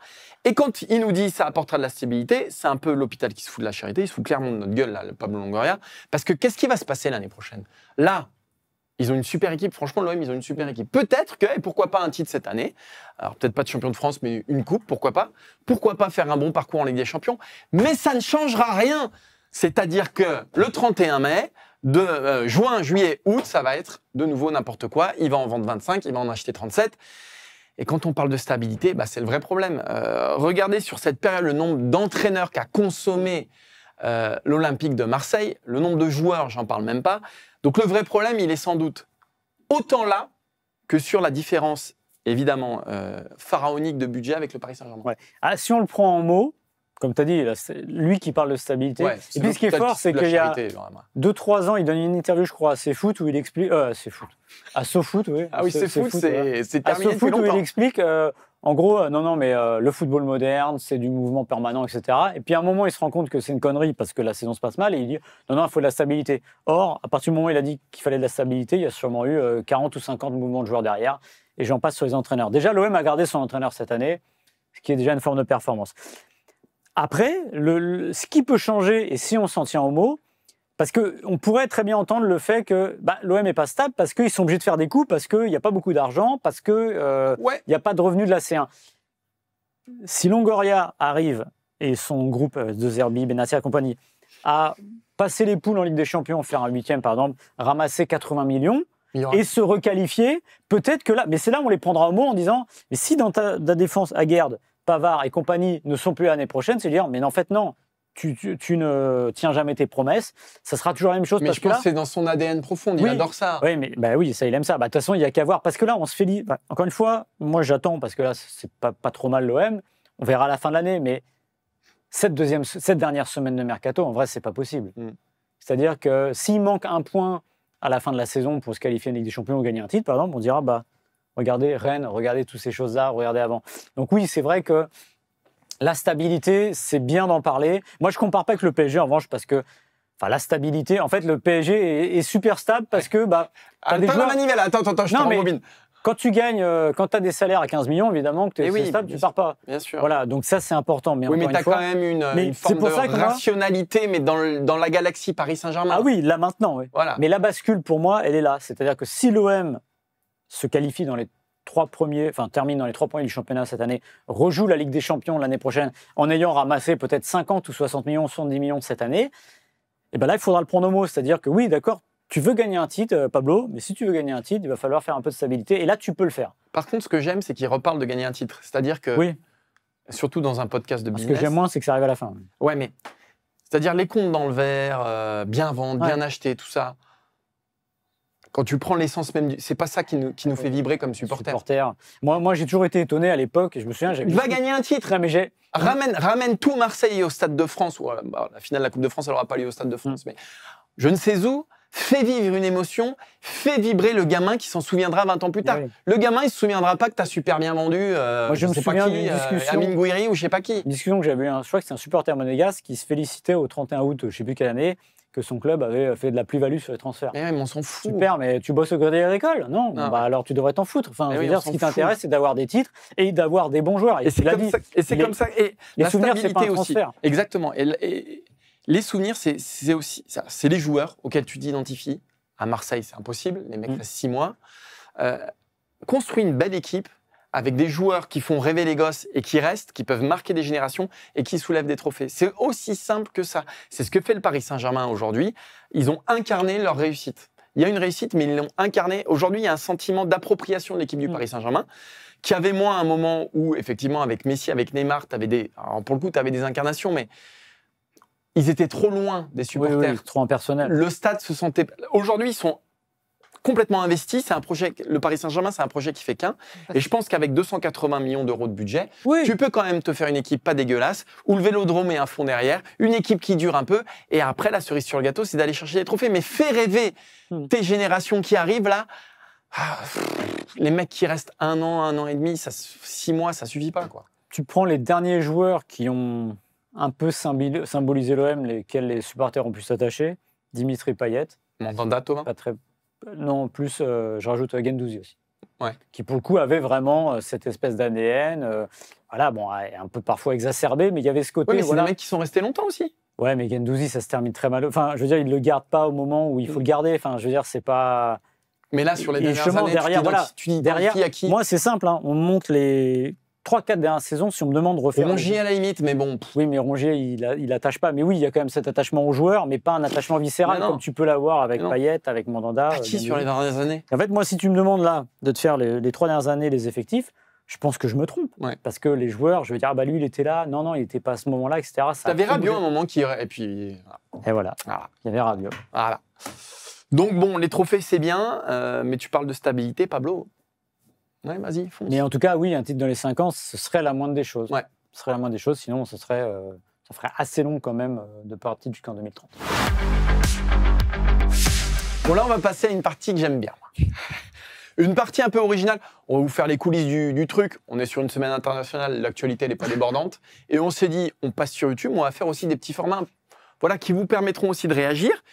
Et quand il nous dit ça apportera de la stabilité, c'est un peu l'hôpital qui se fout de la charité, il se fout clairement de notre gueule, là, le Pablo Longoria. Parce que qu'est-ce qui va se passer l'année prochaine? Là, ils ont une super équipe. Franchement, l'OM, ils ont une super équipe. Peut-être que, et pourquoi pas un titre cette année, alors peut-être pas de champion de France, mais une coupe, pourquoi pas? Pourquoi pas faire un bon parcours en Ligue des Champions? Mais ça ne changera rien. C'est-à-dire que le 31 mai, de juin, juillet, août, ça va être de nouveau n'importe quoi. Il va en vendre 25, il va en acheter 37. Et quand on parle de stabilité, c'est le vrai problème. Regardez sur cette période le nombre d'entraîneurs qu'a consommé l'Olympique de Marseille, le nombre de joueurs, j'en parle même pas. Donc le vrai problème, il est sans doute autant là que sur la différence, évidemment, pharaonique de budget avec le Paris Saint-Germain. Ouais. Ah, si on le prend en mots, comme tu as dit, là, c'est lui qui parle de stabilité. Ouais, et puis ce qui est fort, c'est qu'il y a 2-3 ans, il donne une interview, je crois, à SoFoot, où il explique... à SoFoot, oui. Ah oui, SoFoot, c'est terminé depuis longtemps. Où il explique, en gros, non, mais le football moderne, c'est du mouvement permanent, etc. Et puis à un moment, il se rend compte que c'est une connerie parce que la saison se passe mal, et il dit, non, il faut de la stabilité. Or, à partir du moment où il a dit qu'il fallait de la stabilité, il y a sûrement eu 40 ou 50 mouvements de joueurs derrière, et j'en passe sur les entraîneurs. Déjà, l'OM a gardé son entraîneur cette année, ce qui est déjà une forme de performance. Après, ce qui peut changer, et si on s'en tient aux mots, parce qu'on pourrait très bien entendre le fait que l'OM n'est pas stable parce qu'ils sont obligés de faire des coups, parce qu'il n'y a pas beaucoup d'argent, parce qu'il n'y a pas de revenus de la C1. Si Longoria arrive, et son groupe de Zerbi, Benassia et compagnie, à passer les poules en Ligue des Champions, faire un 8e par exemple, ramasser 80 millions, et se requalifier, peut-être que là, mais c'est là où on les prendra au mot en disant, mais si dans ta défense, Aguerd, Pavard et compagnie ne sont plus l'année prochaine, c'est dire, mais en fait, non, tu ne tiens jamais tes promesses, ça sera toujours la même chose. Mais parce je pense que c'est dans son ADN profond, il adore ça. Oui, mais oui, ça, il aime ça. De toute façon, il n'y a qu'à voir, parce que là, on se fait lire. Encore une fois, moi, j'attends, parce que là, c'est pas trop mal l'OM, on verra à la fin de l'année, mais cette dernière semaine de mercato, en vrai, c'est pas possible. C'est-à-dire que s'il manque un point à la fin de la saison pour se qualifier en Ligue des Champions ou gagner un titre, par exemple, on dira, regardez Rennes, regardez toutes ces choses-là, regardez avant. Donc oui, c'est vrai que la stabilité, c'est bien d'en parler. Moi, je ne compare pas avec le PSG, en revanche, parce que la stabilité, en fait, le PSG est super stable parce que... Attends, je te rembobine. Quand tu gagnes, quand tu as des salaires à 15 millions, évidemment, que tu es stable, tu ne pars pas. Bien sûr. Voilà, donc ça, c'est important. Mais tu as quand même une forme de rationalité, mais dans la galaxie Paris Saint-Germain. Ah oui, là maintenant, oui. Voilà. Mais la bascule, pour moi, elle est là. C'est-à-dire que si l'OM se qualifie dans les 3 premiers, termine dans les 3 premiers du championnat cette année, rejoue la Ligue des Champions l'année prochaine, en ayant ramassé peut-être 50 ou 60 millions, 70 millions cette année, et là, il faudra le prendre au mot. C'est-à-dire que oui, d'accord, tu veux gagner un titre, Pablo, mais si tu veux gagner un titre, il va falloir faire un peu de stabilité. Et là, tu peux le faire. Par contre, ce que j'aime, c'est qu'il reparle de gagner un titre. C'est-à-dire que, surtout dans un podcast de business... Ce que j'aime moins, c'est que ça arrive à la fin. Ouais, mais c'est-à-dire les comptes dans le vert, bien vendre, bien acheter, tout ça. Quand tu prends l'essence même, c'est pas ça qui nous fait vibrer comme supporter. Moi, j'ai toujours été étonné à l'époque. Je me souviens, il va gagner un titre. Mais ramène tout Marseille au Stade de France. Ou la finale de la Coupe de France, elle n'aura pas lieu au Stade de France. Mais je ne sais où. Fais vivre une émotion, fais vibrer le gamin qui s'en souviendra 20 ans plus tard. Oui. Le gamin, il se souviendra pas que tu as super bien vendu, moi, je me souviens d'une discussion, Amine Gouiri ou je sais pas qui. Une discussion que j'avais eue, je crois que c'est un supporter monégasque qui se félicitait au 31 août, je sais plus quelle année, que son club avait fait de la plus-value sur les transferts. Mais on s'en fout. Super, mais tu bosses au Crédit Agricole? Non, alors tu devrais t'en foutre. Enfin, je veux dire, ce qui t'intéresse, c'est d'avoir des titres et d'avoir des bons joueurs. Et c'est comme ça. Et les souvenirs, c'est pas un transfert. Aussi. Exactement. Et les souvenirs, c'est aussi ça. C'est les joueurs auxquels tu t'identifies. À Marseille, c'est impossible. Les mecs restent 6 mois. Construis une belle équipe avec des joueurs qui font rêver les gosses et qui restent, qui peuvent marquer des générations et qui soulèvent des trophées. C'est aussi simple que ça. C'est ce que fait le Paris Saint-Germain aujourd'hui. Ils ont incarné leur réussite. Il y a une réussite, mais ils l'ont incarnée. Aujourd'hui, il y a un sentiment d'appropriation de l'équipe du Paris Saint-Germain qui avait moins un moment où, effectivement, avec Messi, avec Neymar, alors pour le coup, tu avais des incarnations, mais ils étaient trop loin des supporters. Oui, trop impersonnels. Le stade se sentait... Aujourd'hui, ils sont complètement investis. C'est un projet... Le Paris Saint-Germain, c'est un projet qui fait qu'un. Et je pense qu'avec 280 millions d'euros de budget, tu peux quand même te faire une équipe pas dégueulasse, où le Vélodrome est un fond derrière, une équipe qui dure un peu. Et après, la cerise sur le gâteau, c'est d'aller chercher des trophées. Mais fais rêver tes générations qui arrivent là. Les mecs qui restent 1 an et demi, 6 mois, ça suffit pas, quoi. Tu prends les derniers joueurs qui ont un peu symbolisé l'OM, lesquels les supporters ont pu s'attacher. Dimitri Payet. Mandanda, Thomas. Non, plus, je rajoute Guendouzi aussi. Ouais. Qui, pour le coup, avait vraiment cette espèce d'ADN. Voilà, bon, un peu parfois exacerbé, mais il y avait ce côté... Oui, mais c'est des mecs qui sont restés longtemps aussi. Ouais, mais Guendouzi, ça se termine très mal. Enfin, je veux dire, il ne le garde pas au moment où il faut le garder. Enfin, je veux dire, c'est pas... Mais là, sur les dernières années, derrière, tu derrière, à qui? Moi, c'est simple. Hein, on monte les 3-4 dernières saisons, si on me demande de refaire... Rongier à la limite, mais bon... Oui, mais Rongier, il attache pas. Mais oui, il y a quand même cet attachement aux joueurs, mais pas un attachement viscéral comme tu peux l'avoir avec Payet, avec Mandanda. À qui sur les dernières années? En fait, moi, si tu me demandes là de te faire les 3 dernières années, les effectifs, je pense que je me trompe. Ouais. Parce que les joueurs, je veux dire, lui, il était là. Non, il n'était pas à ce moment-là, etc. T'avais Rabiot à un moment qui... Et puis... Et voilà. Il y avait Rabiot. Voilà. Donc bon, les trophées, c'est bien, mais tu parles de stabilité, Pablo. Ouais, vas-y, fonce. Mais en tout cas, oui, un titre dans les 5 ans, ce serait la moindre des choses. Ouais. Ce serait la moindre des choses, sinon ça ferait assez long quand même de partie jusqu'en 2030. Bon, là, on va passer à une partie que j'aime bien. Une partie un peu originale. On va vous faire les coulisses du truc. On est sur une semaine internationale, l'actualité n'est pas débordante. Et on s'est dit, on passe sur YouTube, on va faire aussi des petits formats qui vous permettront aussi de réagir.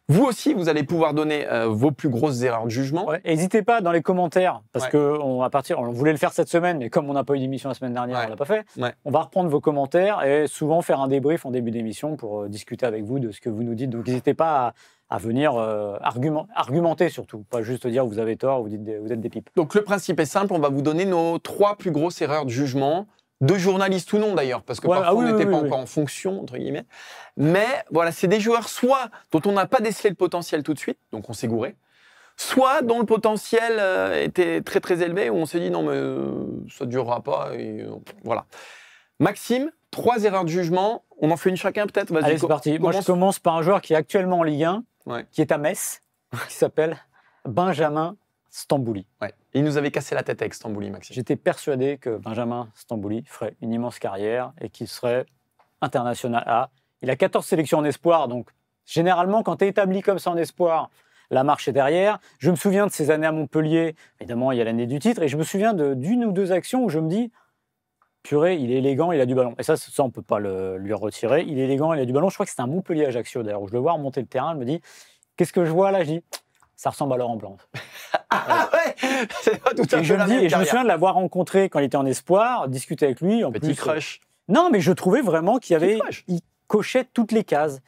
Vous aussi, vous allez pouvoir donner vos plus grosses erreurs de jugement. N'hésitez pas dans les commentaires, parce on voulait le faire cette semaine, mais comme on n'a pas eu d'émission la semaine dernière, on ne l'a pas fait. On va reprendre vos commentaires et souvent faire un débrief en début d'émission pour discuter avec vous de ce que vous nous dites. Donc n'hésitez pas à venir argumenter surtout, pas juste dire vous avez tort, vous êtes des pipes. Donc le principe est simple, on va vous donner nos 3 plus grosses erreurs de jugement. De journalistes ou non d'ailleurs, parce que parfois on n'était pas encore en fonction, entre guillemets. Mais voilà, c'est des joueurs soit dont on n'a pas décelé le potentiel tout de suite, donc on s'est gouré, soit dont le potentiel était très très élevé, où on s'est dit non mais ça ne durera pas. Et, voilà. Maxime, 3 erreurs de jugement, on en fait une chacun peut-être. Vas-y, allez, c'est parti. Moi je commence par un joueur qui est actuellement en Ligue 1, qui est à Metz, qui s'appelle Benjamin Stambouli. Ouais. Il nous avait cassé la tête avec Stambouli, Maxime. J'étais persuadé que Benjamin Stambouli ferait une immense carrière et qu'il serait international A. Il a 14 sélections en espoir, donc généralement, quand tu es établi comme ça en espoir, la marche est derrière. Je me souviens de ces années à Montpellier, évidemment, il y a l'année du titre, et je me souviens d'une ou 2 actions où je me dis, purée, il est élégant, il a du ballon. Et ça on ne peut pas lui retirer. Il est élégant, il a du ballon. Je crois que c'était un Montpellier-Ajaccio, d'ailleurs, où je le vois remonter le terrain, je me dis, qu'est-ce que je vois là? Je dis, ça ressemble à Laurent Blanc. Ah ouais, c'est pas tout à fait je me souviens de l'avoir rencontré quand il était en espoir, discuter avec lui. En petit plus, crush. Non, mais je trouvais vraiment il cochait toutes les cases.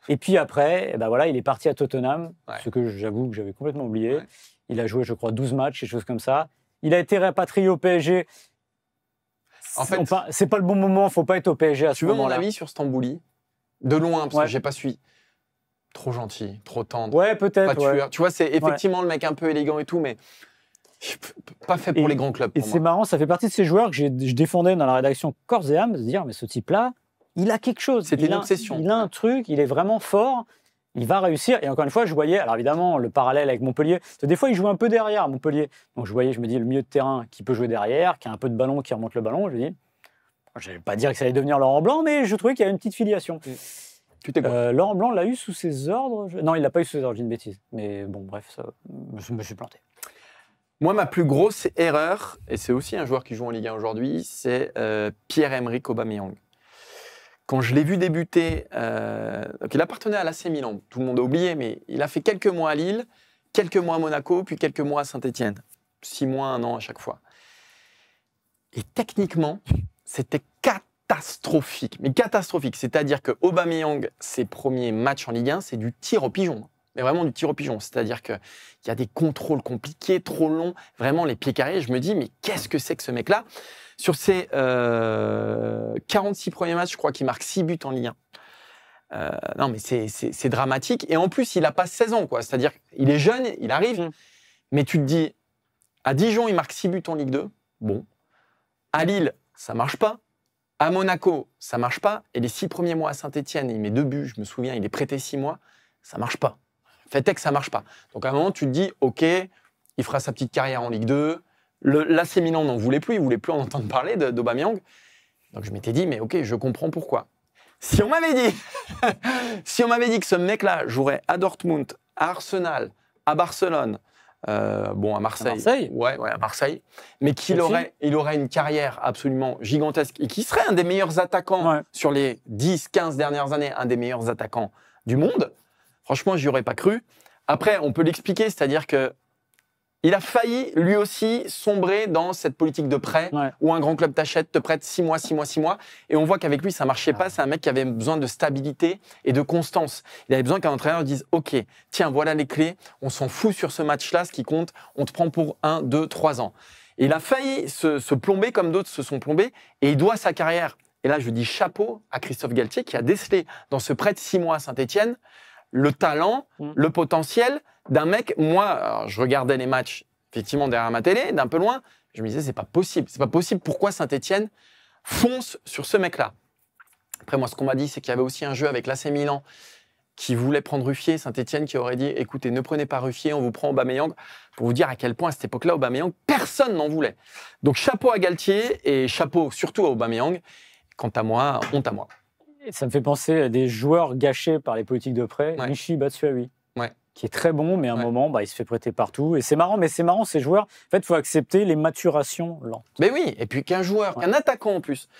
Et puis après, il est parti à Tottenham, ce que j'avoue que j'avais complètement oublié. Ouais. Il a joué, je crois, 12 matchs, quelque chose comme ça. Il a été rapatrié au PSG. En fait, c'est pas le bon moment, il ne faut pas être au PSG à ce moment-là. Tu veux mon avis sur Stambouli? De loin, parce que je n'ai pas suivi. Trop gentil, trop tendre. Ouais, peut-être. Ouais. Tu vois, c'est effectivement le mec un peu élégant et tout, mais pas fait pour les grands clubs. Et c'est marrant, ça fait partie de ces joueurs que je défendais dans la rédaction corps et âme, de se dire, mais ce type-là, il a quelque chose. C'était une obsession. Il a un truc, il est vraiment fort, il va réussir. Et encore une fois, je voyais, alors évidemment, le parallèle avec Montpellier, des fois, il joue un peu derrière Montpellier. Donc je me dis, le milieu de terrain qui peut jouer derrière, qui a un peu de ballon, qui remonte le ballon, je me dis, je ne vais pas dire que ça allait devenir Laurent Blanc, mais je trouvais qu'il y avait une petite filiation. Laurent Blanc l'a eu sous ses ordres Non, il l'a pas eu sous ses ordres, j'ai une bêtise. Mais bon, bref, ça, je me suis planté. Moi, ma plus grosse erreur, et c'est aussi un joueur qui joue en Ligue 1 aujourd'hui, c'est Pierre-Emerick Aubameyang. Quand je l'ai vu débuter, donc il appartenait à l'AC Milan, tout le monde a oublié, mais il a fait quelques mois à Lille, quelques mois à Monaco, puis quelques mois à Saint-Etienne. 6 mois, 1 an à chaque fois. Et techniquement, c'était catastrophique. Mais catastrophique. C'est-à-dire que Aubameyang, ses premiers matchs en Ligue 1, c'est du tir au pigeon. Mais vraiment du tir au pigeon. C'est-à-dire qu'il y a des contrôles compliqués, trop longs, vraiment les pieds carrés. Je me dis, mais qu'est-ce que c'est que ce mec-là ? Sur ses 46 premiers matchs, je crois qu'il marque 6 buts en Ligue 1. Non, mais c'est dramatique. Et en plus, il n'a pas 16 ans, quoi. C'est-à-dire qu'il est jeune, il arrive. Mais tu te dis, à Dijon, il marque 6 buts en Ligue 2. Bon. À Lille, ça ne marche pas. À Monaco, ça ne marche pas. Et les 6 premiers mois à Saint-Etienne, il met 2 buts. Je me souviens, il est prêté 6 mois. Ça ne marche pas. Fait est que ça ne marche pas. Donc à un moment, tu te dis, OK, il fera sa petite carrière en Ligue 2. L'AC Milan n'en voulait plus. Il ne voulait plus en entendre parler d'Aubameyang. Donc je m'étais dit, mais OK, je comprends pourquoi. Si on m'avait dit que ce mec-là jouerait à Dortmund, à Arsenal, à Barcelone, à Marseille. Ouais, à Marseille. Mais il aurait une carrière absolument gigantesque et qui serait un des meilleurs attaquants sur les 10-15 dernières années, un des meilleurs attaquants du monde. Franchement, j'y aurais pas cru. Après, on peut l'expliquer, c'est-à-dire que il a failli, lui aussi, sombrer dans cette politique de prêt où un grand club t'achète, te prête 6 mois. Et on voit qu'avec lui, ça marchait pas. C'est un mec qui avait besoin de stabilité et de constance. Il avait besoin qu'un entraîneur dise « Ok, tiens, voilà les clés. On s'en fout sur ce match-là. Ce qui compte, on te prend pour 1, 2, 3 ans. » Et il a failli se plomber comme d'autres se sont plombés. Et il doit sa carrière. Et là, je dis chapeau à Christophe Galtier qui a décelé dans ce prêt de 6 mois à Saint-Etienne le talent, le potentiel d'un mec. Moi, alors, je regardais les matchs effectivement derrière ma télé, d'un peu loin. Je me disais, c'est pas possible. C'est pas possible. Pourquoi Saint-Etienne fonce sur ce mec-là? Après, moi, ce qu'on m'a dit, c'est qu'il y avait aussi un jeu avec l'AC Milan qui voulait prendre Ruffier. Saint-Etienne qui aurait dit, écoutez, ne prenez pas Ruffier, on vous prend Aubameyang. Pour vous dire à quel point, à cette époque-là, Aubameyang, personne n'en voulait. Donc, chapeau à Galtier et chapeau surtout à Aubameyang. Quant à moi, honte à moi. Ça me fait penser à des joueurs gâchés par les politiques de prêt. Michy Batshuayi, qui est très bon, mais à un moment, il se fait prêter partout. Et c'est marrant, ces joueurs, en fait, il faut accepter les maturations lentes. Mais oui, et puis qu'un joueur, qu'un attaquant en plus,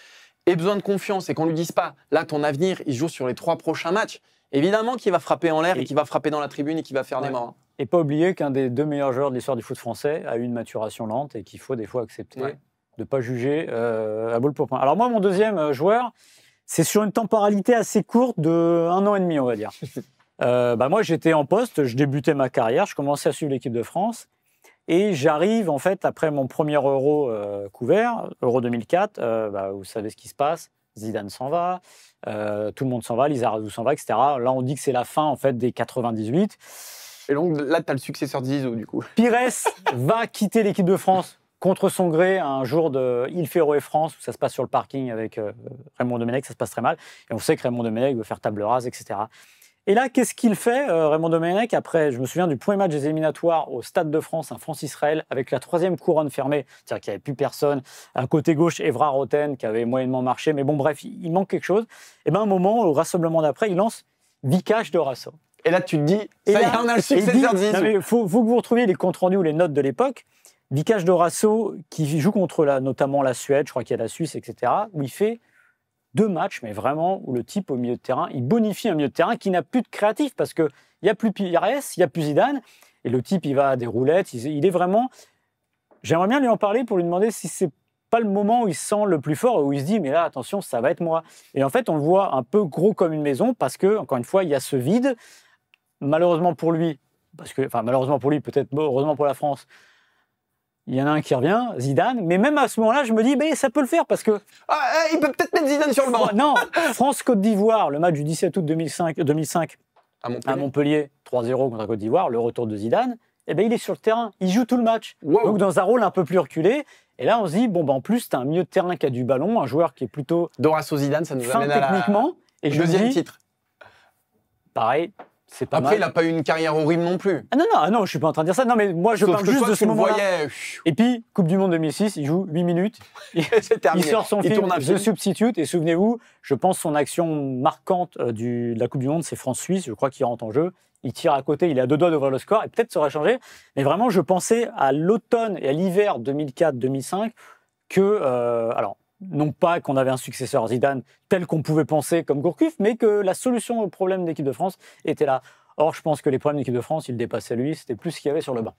ait besoin de confiance et qu'on ne lui dise pas, là, ton avenir, il joue sur les 3 prochains matchs. Évidemment qu'il va frapper en l'air et qu'il va frapper dans la tribune et qu'il va faire des morts. Et pas oublier qu'un des 2 meilleurs joueurs de l'histoire du foot français a eu une maturation lente et qu'il faut des fois accepter de ne pas juger à boule pour point. Alors moi, mon deuxième joueur, c'est sur une temporalité assez courte de 1 an et demi, on va dire. Moi, j'étais en poste, je débutais ma carrière, je commençais à suivre l'équipe de France et j'arrive, en fait, après mon premier Euro couvert, Euro 2004, vous savez ce qui se passe, Zidane s'en va, tout le monde s'en va, Lizarazu s'en va, etc. Là, on dit que c'est la fin, en fait, des 98. Et donc, là, tu as le successeur de Zizou, du coup. Pires va quitter l'équipe de France contre son gré, un jour de Il Féroé France, où ça se passe sur le parking avec Raymond Domenech, ça se passe très mal. Et on sait que Raymond Domenech veut faire table rase, etc. Et là, qu'est-ce qu'il fait, Raymond Domenech, après, je me souviens du premier match des éliminatoires au Stade de France, un France-Israël, avec la 3e couronne fermée, c'est-à-dire qu'il n'y avait plus personne. À côté gauche, Evra Roten, qui avait moyennement marché, mais bon, bref, il manque quelque chose. Et bien, à un moment, au rassemblement d'après, il lance Vikash Dorasso. Et là, tu te dis, ça y est, on a le successeur de Zizou. Il faut que vous retrouviez les comptes rendus ou les notes de l'époque. Vikash Dorasso, qui joue contre notamment la Suède, je crois qu'il y a la Suisse, etc., où il fait 2 matchs, mais vraiment, où le type au milieu de terrain, il bonifie un milieu de terrain qui n'a plus de créatif, parce qu'il n'y a plus Pires, il n'y a plus Zidane, et le type, il va à des roulettes, il est vraiment... J'aimerais bien lui en parler pour lui demander si c'est pas le moment où il se sent le plus fort, où il se dit, mais là, attention, ça va être moi. Et en fait, on le voit un peu gros comme une maison, parce que, encore une fois, il y a ce vide, malheureusement pour lui, malheureusement pour lui, peut-être heureusement pour la France, il y en a un qui revient, Zidane, mais même à ce moment-là, je me dis, ça peut le faire parce que... il peut peut-être mettre Zidane sur le banc. Non, France-Côte d'Ivoire, le match du 17 août 2005, à Montpellier 3-0 contre la Côte d'Ivoire, le retour de Zidane, eh ben, il est sur le terrain, il joue tout le match. Wow. Donc dans un rôle un peu plus reculé. Et là, on se dit, bon, en plus, tu as un milieu de terrain qui a du ballon, un joueur qui est plutôt Dorasso Zidane, ça nous amène à techniquement. Et le deuxième titre. Pareil, c'est pas Après, mal. Il n'a pas eu une carrière horrible non plus. Ah non, je suis pas en train de dire ça. Non, mais moi, je parle juste de ce moment-là. Et puis, Coupe du Monde 2006, il joue 8 minutes. Il sort son film The Substitute. Et souvenez-vous, je pense son action marquante de la Coupe du Monde, c'est France-Suisse. Je crois qu'il rentre en jeu. Il tire à côté, il est à 2 doigts d'ouvrir le score. Et peut-être ça aurait changé. Mais vraiment, je pensais à l'automne et à l'hiver 2004-2005 que... alors, non pas qu'on avait un successeur Zidane tel qu'on pouvait penser comme Gourcuff, mais que la solution au problème de l'équipe de France était là. Or, je pense que les problèmes de l'équipe de France, ils dépassaient lui, c'était plus ce qu'il y avait sur le banc.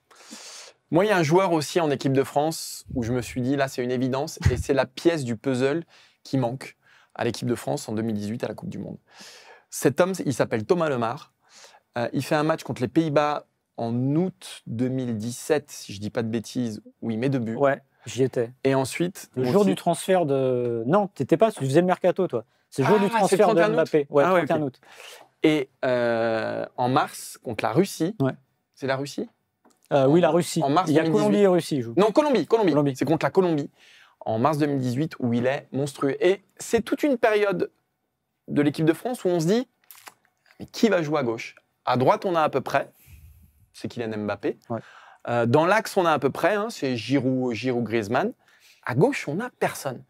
Moi, il y a un joueur aussi en équipe de France où je me suis dit, là, c'est une évidence, et c'est la pièce du puzzle qui manque à l'équipe de France en 2018 à la Coupe du Monde. Cet homme, il s'appelle Thomas Lemar. Il fait un match contre les Pays-Bas en août 2017, si je ne dis pas de bêtises, où il met 2 buts. Ouais. J'y étais. Et ensuite... Le jour du transfert de... Non, tu n'étais pas, tu faisais le mercato, toi. C'est le jour du transfert de Mbappé. Ouais, 31 août. Et en mars, contre la Russie... Ouais. C'est la Russie oui, la Russie. En mars il y a 2018. Colombie et Russie. Non, Colombie. C'est contre la Colombie. En mars 2018, où il est monstrueux. Et c'est toute une période de l'équipe de France où on se dit, mais qui va jouer à gauche? À droite, on a à peu près, c'est Kylian Mbappé. Ouais. Dans l'axe, on a à peu près, c'est Giroud, Griezmann. À gauche, on n'a personne.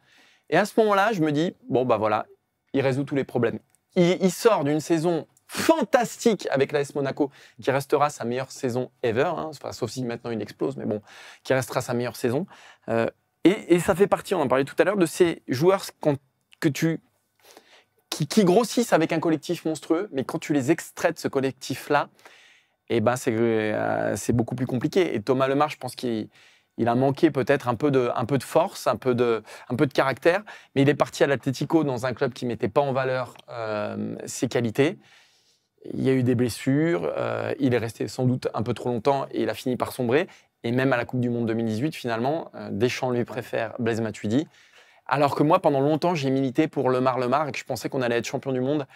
Et à ce moment-là, je me dis, bon, bah voilà, il résout tous les problèmes. Il sort d'une saison fantastique avec l'AS Monaco, qui restera sa meilleure saison ever, enfin, sauf si maintenant il explose, mais bon, qui restera sa meilleure saison. Et ça fait partie, on en parlait tout à l'heure, de ces joueurs qui grossissent avec un collectif monstrueux, mais quand tu les extrais de ce collectif-là, eh ben c'est beaucoup plus compliqué. Et Thomas Lemar, je pense qu'il a manqué peut-être un peu de force, un peu de caractère, mais il est parti à l'Atlético dans un club qui ne mettait pas en valeur ses qualités. Il y a eu des blessures, il est resté sans doute un peu trop longtemps et il a fini par sombrer. Et même à la Coupe du Monde 2018, finalement, Deschamps lui préfère Blaise Matuidi. Alors que moi, pendant longtemps, j'ai milité pour Lemar et que je pensais qu'on allait être champion du monde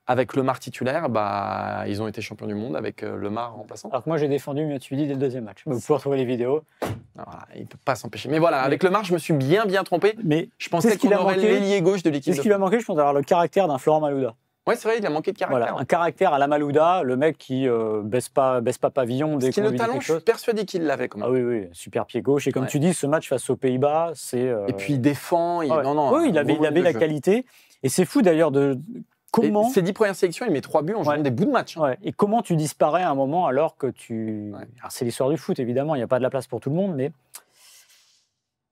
avec Lemar titulaire. Bah, ils ont été champions du monde avec Lemar remplaçant. Alors que moi, j'ai défendu Matuidi dès le deuxième match. Vous pouvez retrouver les vidéos. Voilà, il ne peut pas s'empêcher. Mais voilà, avec Lemar, je me suis bien trompé. Mais je pensais qu'on aurait l'ailier gauche de l'équipe. Qu'est-ce qui lui a manqué? Je pense avoir le caractère d'un Florent Malouda. Oui, c'est vrai, il a manqué de caractère. Voilà, un caractère à la Malouda, le mec qui baisse pas pavillon dès qu'on lui dit quelque chose. Le talent, je suis persuadé qu'il l'avait quand même. Ah oui, super pied gauche. Et comme tu dis, ce match face aux Pays-Bas, c'est... Et puis il défend. Oui, il avait la qualité. Et c'est fou d'ailleurs de... Comment... Ses 10 premières sélections, il met 3 buts en jouant des bouts de match. Ouais. Et comment tu disparais à un moment alors que tu... Ouais. Alors c'est l'histoire du foot, évidemment, il n'y a pas de la place pour tout le monde, mais...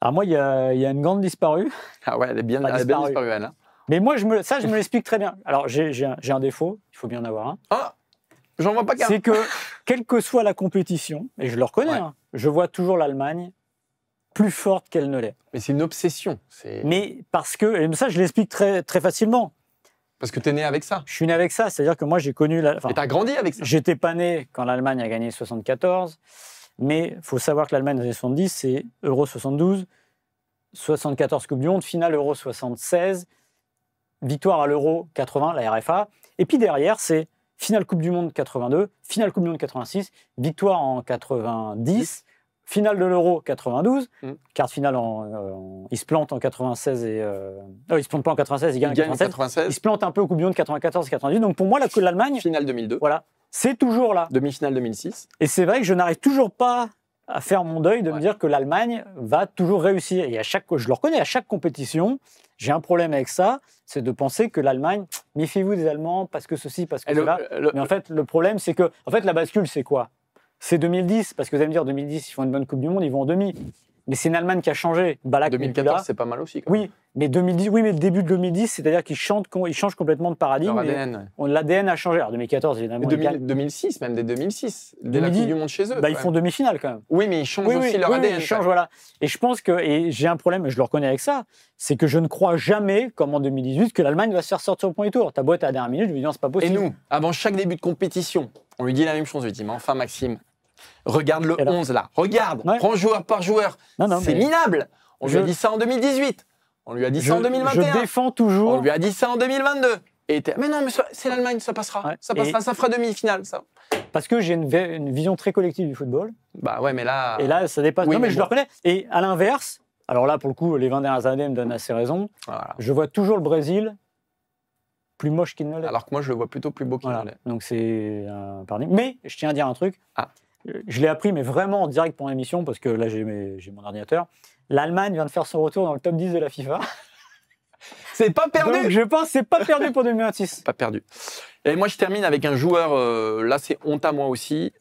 Alors moi, il y a une grande disparue. Ah ouais, elle est bien disparue, elle. Mais moi, je me l'explique très bien. Alors, j'ai un défaut, il faut bien en avoir un. Ah, j'en vois pas qu'un. C'est que, quelle que soit la compétition, et je le reconnais, je vois toujours l'Allemagne plus forte qu'elle ne l'est. Mais c'est une obsession. Mais parce que, et ça, je l'explique très, très facilement. Parce que tu es né avec ça. Je suis né avec ça, c'est-à-dire que moi, j'ai connu... Et tu as grandi avec ça. J'étais pas né quand l'Allemagne a gagné 74, mais il faut savoir que l'Allemagne des années 70, c'est Euro 72, 74 Coupe du Monde, finale Euro 76, victoire à l'Euro 80, la RFA. Et puis derrière, c'est finale Coupe du Monde 82, finale Coupe du Monde 86, victoire en 90, finale de l'Euro 92, quart de finale il se plante en 96 et... il se plante pas en 96, il gagne en 96. Il se plante un peu au Coupe du Monde 94 et 98. Donc pour moi, l'Allemagne... Finale 2002. Voilà, c'est toujours là. Demi-finale 2006. Et c'est vrai que je n'arrive toujours pas à faire mon deuil de me dire que l'Allemagne va toujours réussir. Et je le reconnais, à chaque compétition, j'ai un problème avec ça, c'est de penser que l'Allemagne, méfiez-vous des Allemands, parce que ceci, parce que cela. Mais en fait, le problème, c'est que la bascule, c'est quoi? C'est 2010, parce que vous allez me dire, 2010, ils font une bonne Coupe du Monde, ils vont en demi. Mais c'est une Allemagne qui a changé. Ballack 2014, c'est pas mal aussi. Oui, mais 2010, mais le début de 2010, c'est-à-dire qu'ils changent complètement de paradigme. L'ADN a changé. Alors 2014, évidemment. 2006, même dès 2006, dès la Coupe du Monde chez eux. Ils font demi-finale quand même. Oui, mais ils changent aussi leur ADN. Ils changent, voilà. Et je pense que, et j'ai un problème, je le reconnais avec ça, c'est que je ne crois jamais, comme en 2018, que l'Allemagne va se faire sortir au premier tour. Ta boîte à la dernière minute, je me dis non, c'est pas possible. Et nous, avant chaque début de compétition, on lui dit la même chose. On lui dit, mais enfin, Maxime, regarde le 11 là, regarde, prends joueur par joueur. C'est minable. On lui a dit ça en 2018. On lui a dit ça en 2021. Je défends toujours. On lui a dit ça en 2022. Et mais non, mais c'est l'Allemagne, ça passera. Ouais. Ça passera, ça fera demi-finale, ça. Parce que j'ai une vision très collective du football. Bah ouais, mais là... Et là, ça dépasse. Oui, non, mais je le reconnais. Et à l'inverse, alors là, pour le coup, les 20 dernières années me donnent assez raison. Voilà. Je vois toujours le Brésil plus moche qu'il ne l'est. Alors que moi, je le vois plutôt plus beau qu'il ne l'est. Donc c'est un pardon. Mais je tiens à dire un truc. Je l'ai appris, mais vraiment en direct pour l'émission, parce que là, j'ai mon ordinateur. L'Allemagne vient de faire son retour dans le top 10 de la FIFA. C'est pas perdu. Donc je pense que c'est pas perdu pour 2026. Pas perdu. Et moi, je termine avec un joueur, là, c'est honte à moi aussi.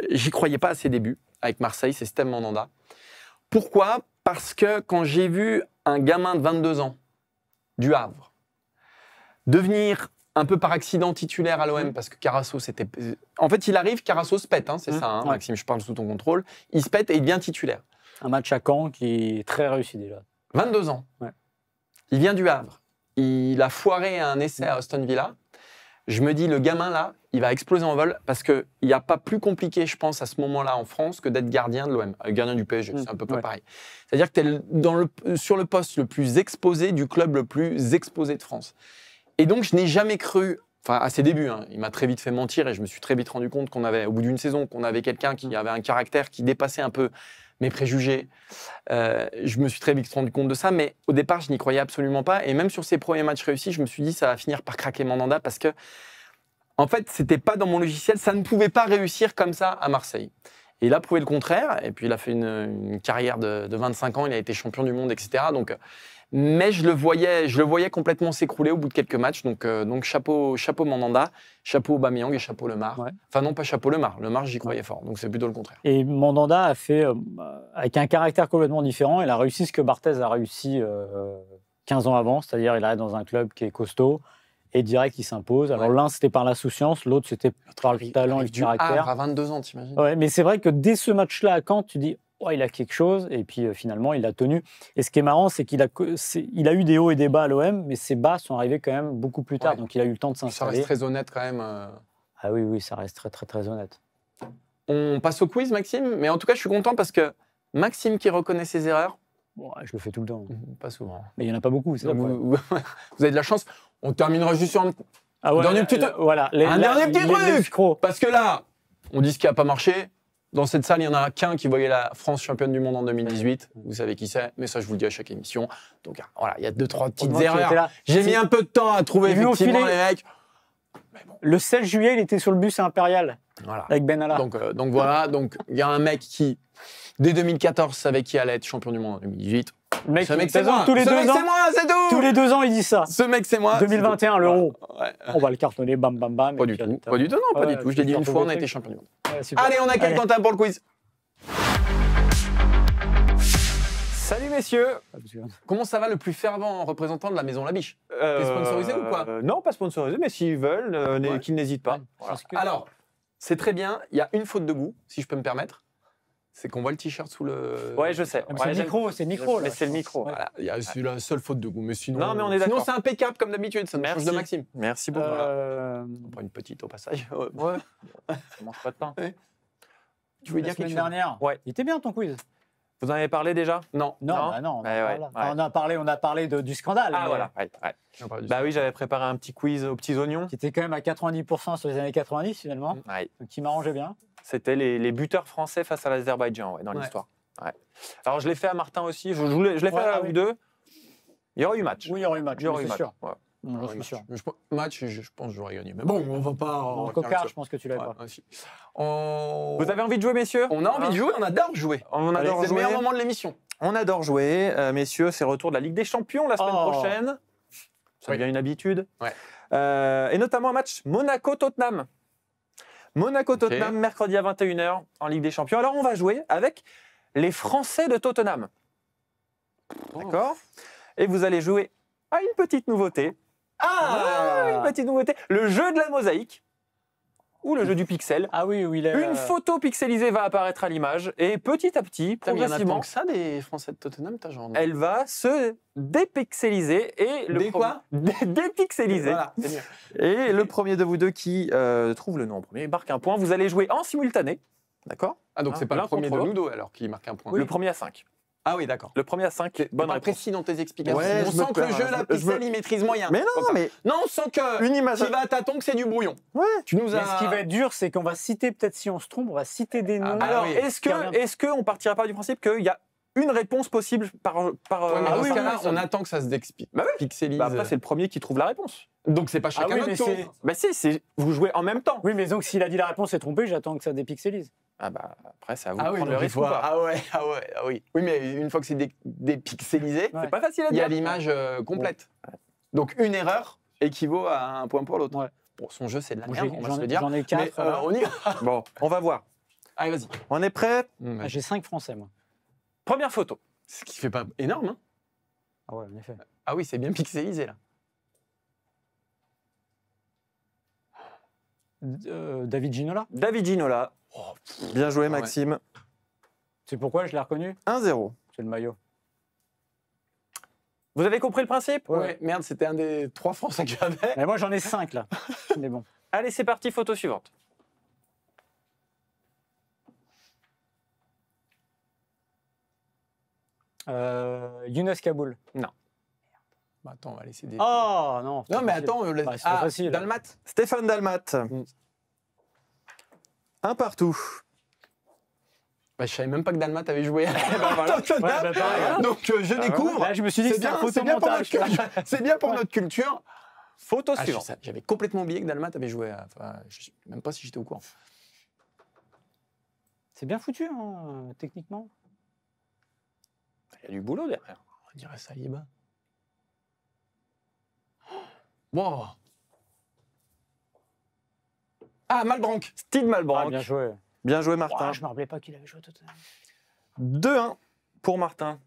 J'y croyais pas à ses débuts avec Marseille, c'est Steve Mandanda. Pourquoi ? Parce que quand j'ai vu un gamin de 22 ans du Havre devenir un peu par accident titulaire à l'OM, parce que Carasso, c'était... En fait, il arrive, Carasso se pète, hein, c'est ça, hein, Maxime, je parle sous ton contrôle. Il se pète et il devient titulaire. Un match à Caen qui est très réussi déjà. 22 ans. Ouais. Il vient du Havre. Il a foiré un essai à Aston Villa. Je me dis, le gamin là, il va exploser en vol parce qu'il n'y a pas plus compliqué, je pense, à ce moment-là en France que d'être gardien de l'OM, gardien du PSG, c'est un peu pareil. C'est-à-dire que tu es sur le poste le plus exposé du club le plus exposé de France. Et donc, je n'ai jamais cru, enfin à ses débuts, hein, il m'a très vite fait mentir et je me suis très vite rendu compte qu'on avait, au bout d'une saison, qu'on avait quelqu'un qui avait un caractère qui dépassait un peu mes préjugés. Je me suis très vite rendu compte de ça, mais au départ, je n'y croyais absolument pas. Et même sur ses premiers matchs réussis, je me suis dit ça va finir par craquer Mandanda parce que, en fait, c'était pas dans mon logiciel, ça ne pouvait pas réussir comme ça à Marseille. Et il a prouvé le contraire, et puis il a fait une carrière de 25 ans, il a été champion du monde, etc. Donc, mais je le voyais complètement s'écrouler au bout de quelques matchs. Donc chapeau Mandanda, chapeau Aubameyang et chapeau Lemar. Ouais. Enfin non, pas chapeau Lemar. Lemar, j'y croyais fort. Donc c'est plutôt le contraire. Et Mandanda a fait, avec un caractère complètement différent, il a réussi ce que Barthez a réussi 15 ans avant. C'est-à-dire il arrive dans un club qui est costaud et direct il s'impose. Alors l'un c'était par l'insouciance, l'autre c'était par le talent et le caractère. À 22 ans, t'imagines. Ouais, mais c'est vrai que dès ce match-là à Caen, tu dis... Oh, il a quelque chose, et puis finalement, il a tenu. Et ce qui est marrant, c'est qu'il a eu des hauts et des bas à l'OM, mais ses bas sont arrivés quand même beaucoup plus tard, donc il a eu le temps de s'installer. Ça reste très honnête quand même. Ah oui, ça reste très, très, très honnête. On passe au quiz, Maxime, mais en tout cas, je suis content parce que Maxime qui reconnaît ses erreurs... Bon, je le fais tout le temps. Pas souvent. Mais il n'y en a pas beaucoup, c'est vous avez de la chance. On terminera juste sur un dernier petit truc. Voilà, un dernier petit truc. Parce que là, on dit ce qui n'a pas marché. Dans cette salle, il n'y en a qu'un qui voyait la France championne du monde en 2018. Vous savez qui c'est, mais ça, je vous le dis à chaque émission. Donc voilà, il y a 2-3 petites erreurs. J'ai mis un peu de temps à trouver effectivement les mecs. Bon. Le 16 juillet, il était sur le bus Impérial avec Benalla. Donc voilà, il y a un mec qui, dès 2014, savait qui allait être champion du monde en 2018. Ce mec, c'est moi. Tous les 2 ans, c'est moi, c'est tout. Tous les 2 ans, il dit ça. Ce mec, c'est moi. 2021, l'Euro. On va le cartonner, bam, bam, bam. Pas du tout, non, pas du tout. Je l'ai dit une fois, on a été champion du monde. Allez, on accueille Quentin pour le quiz. Salut messieurs. Comment ça va le plus fervent représentant de la Maison Labiche ? T'es sponsorisé ou quoi ? Non, pas sponsorisé, mais s'ils veulent, qu'ils n'hésitent pas. Voilà. Alors, c'est très bien. Il y a une faute de goût, si je peux me permettre. C'est qu'on voit le t-shirt sous le... Ouais, je sais. C'est le micro. C'est le micro. Voilà, c'est la seule faute de goût. Mais sinon, non, mais on est d'accord. Sinon, c'est impeccable comme d'habitude. Ça me change de Maxime. Merci beaucoup. On prend une petite au passage. Ouais. Ça mange pas de pain. Ouais. Tu voulais dire quelque chose ? La semaine dernière. Ouais. Il était bien ton quiz. Vous en avez parlé déjà ? Non. Non. On a parlé du scandale. Ah voilà. Ouais. Bah oui, j'avais préparé un petit quiz aux petits oignons. Qui était quand même à 90% sur les années 90 finalement. Ouais. Donc qui m'arrangeait bien. C'était les buteurs français face à l'Azerbaïdjan dans l'histoire. Ouais. Alors je l'ai fait à Martin aussi. Je l'ai fait à vous deux. Il y aurait eu match. Oui, il y aurait eu match. C'est sûr. Ouais. Non, je suis sûr. Match, je pense que j'aurais gagné. Mais bon, on va pas... En cocard, je pense que tu l'avais pas. Vous avez envie de jouer, messieurs ? On a envie de jouer, on adore jouer. C'est le meilleur moment de l'émission. On adore jouer. Messieurs, c'est le retour de la Ligue des Champions la semaine prochaine. Ça devient une habitude. Ouais. Et notamment un match Monaco-Tottenham. Monaco-Tottenham, mercredi à 21h en Ligue des Champions. Alors, on va jouer avec les Français de Tottenham. D'accord ? Et vous allez jouer à une petite nouveauté. Une petite nouveauté. Le jeu de la mosaïque. Ou le jeu du pixel. Ah oui, Une photo pixelisée va apparaître à l'image et petit à petit, progressivement, il y en a tant que ça des Français de Tottenham, t'as genre... Elle va se dépixeliser et dépixeliser. Voilà. Et le premier de vous deux qui trouve le nom en premier marque un point. Vous allez jouer en simultané, d'accord ? Ah donc c'est pas le premier de nous deux alors qui marque un point. Oui. Le premier à 5. Ah oui, d'accord. Le premier à 5, bonne réponse. Précis dans tes explications. Ouais, on sent que le jeu, la pixel, il maîtrise moyen. Mais non, mais... Non, on sent que une image... tu vas à tâtons, que c'est du brouillon. Ouais. Tu nous as... Mais ce qui va être dur, c'est qu'on va citer, peut-être si on se trompe, on va citer des noms. Alors, oui. est-ce qu'on partira pas du principe qu'il y a une réponse possible par ouais, mais dans ce cas-là, on attend que ça se pixelise. Bah après, c'est le premier qui trouve la réponse. Donc, c'est pas chacun notre tour. Bah si, vous jouez en même temps. Oui, mais donc, s'il a dit la réponse est trompée, j'attends que ça dépixelise. Ah bah, après, c'est à vous de prendre le risque. Oui. Oui, mais une fois que c'est dépixelisé, c'est pas facile à dire. Il y a l'image complète. Ouais. Donc, une erreur équivaut à un point pour l'autre. Ouais. Bon, son jeu, c'est de la merde, on va se le dire. J'en ai 4. On y va. Bon, on va voir. Allez, vas-y. On est prêt? J'ai 5 Français, moi. Première photo. Ce qui fait pas énorme, hein? Ah ouais, en effet. Ah oui, c'est bien pixelisé, là. David Ginola. David Ginola. Oh, bien joué, Maxime. C'est pourquoi je l'ai reconnu? 1-0. C'est le maillot. Vous avez compris le principe? Ouais. Merde, c'était un des 3 Français que j'avais. Mais moi, j'en ai 5, là. Mais bon. Allez, c'est parti, photo suivante. Younes Kaboul. Non. Bah attends, on va laisser des... Oh non. Non, mais attends, c'est facile. Dalmat. Stéphane Dalmat. Un partout. Bah, je savais même pas que Dalmat avait joué. Donc je découvre. Là, je me suis dit que c'était un photomontage. C'est bien pour notre culture. Photo suivante. J'avais complètement oublié que Dalmat avait joué. Enfin, je sais même pas si j'étais au courant. C'est bien foutu, hein, techniquement. Il y a du boulot derrière. On dirait Saliba. Wow. Ah, Malbranc. Steve Malbranc. Ah, bien joué. Bien joué, Martin. Wow, je ne me rappelais pas qu'il avait joué à Tottenham. 2-1 pour Martin.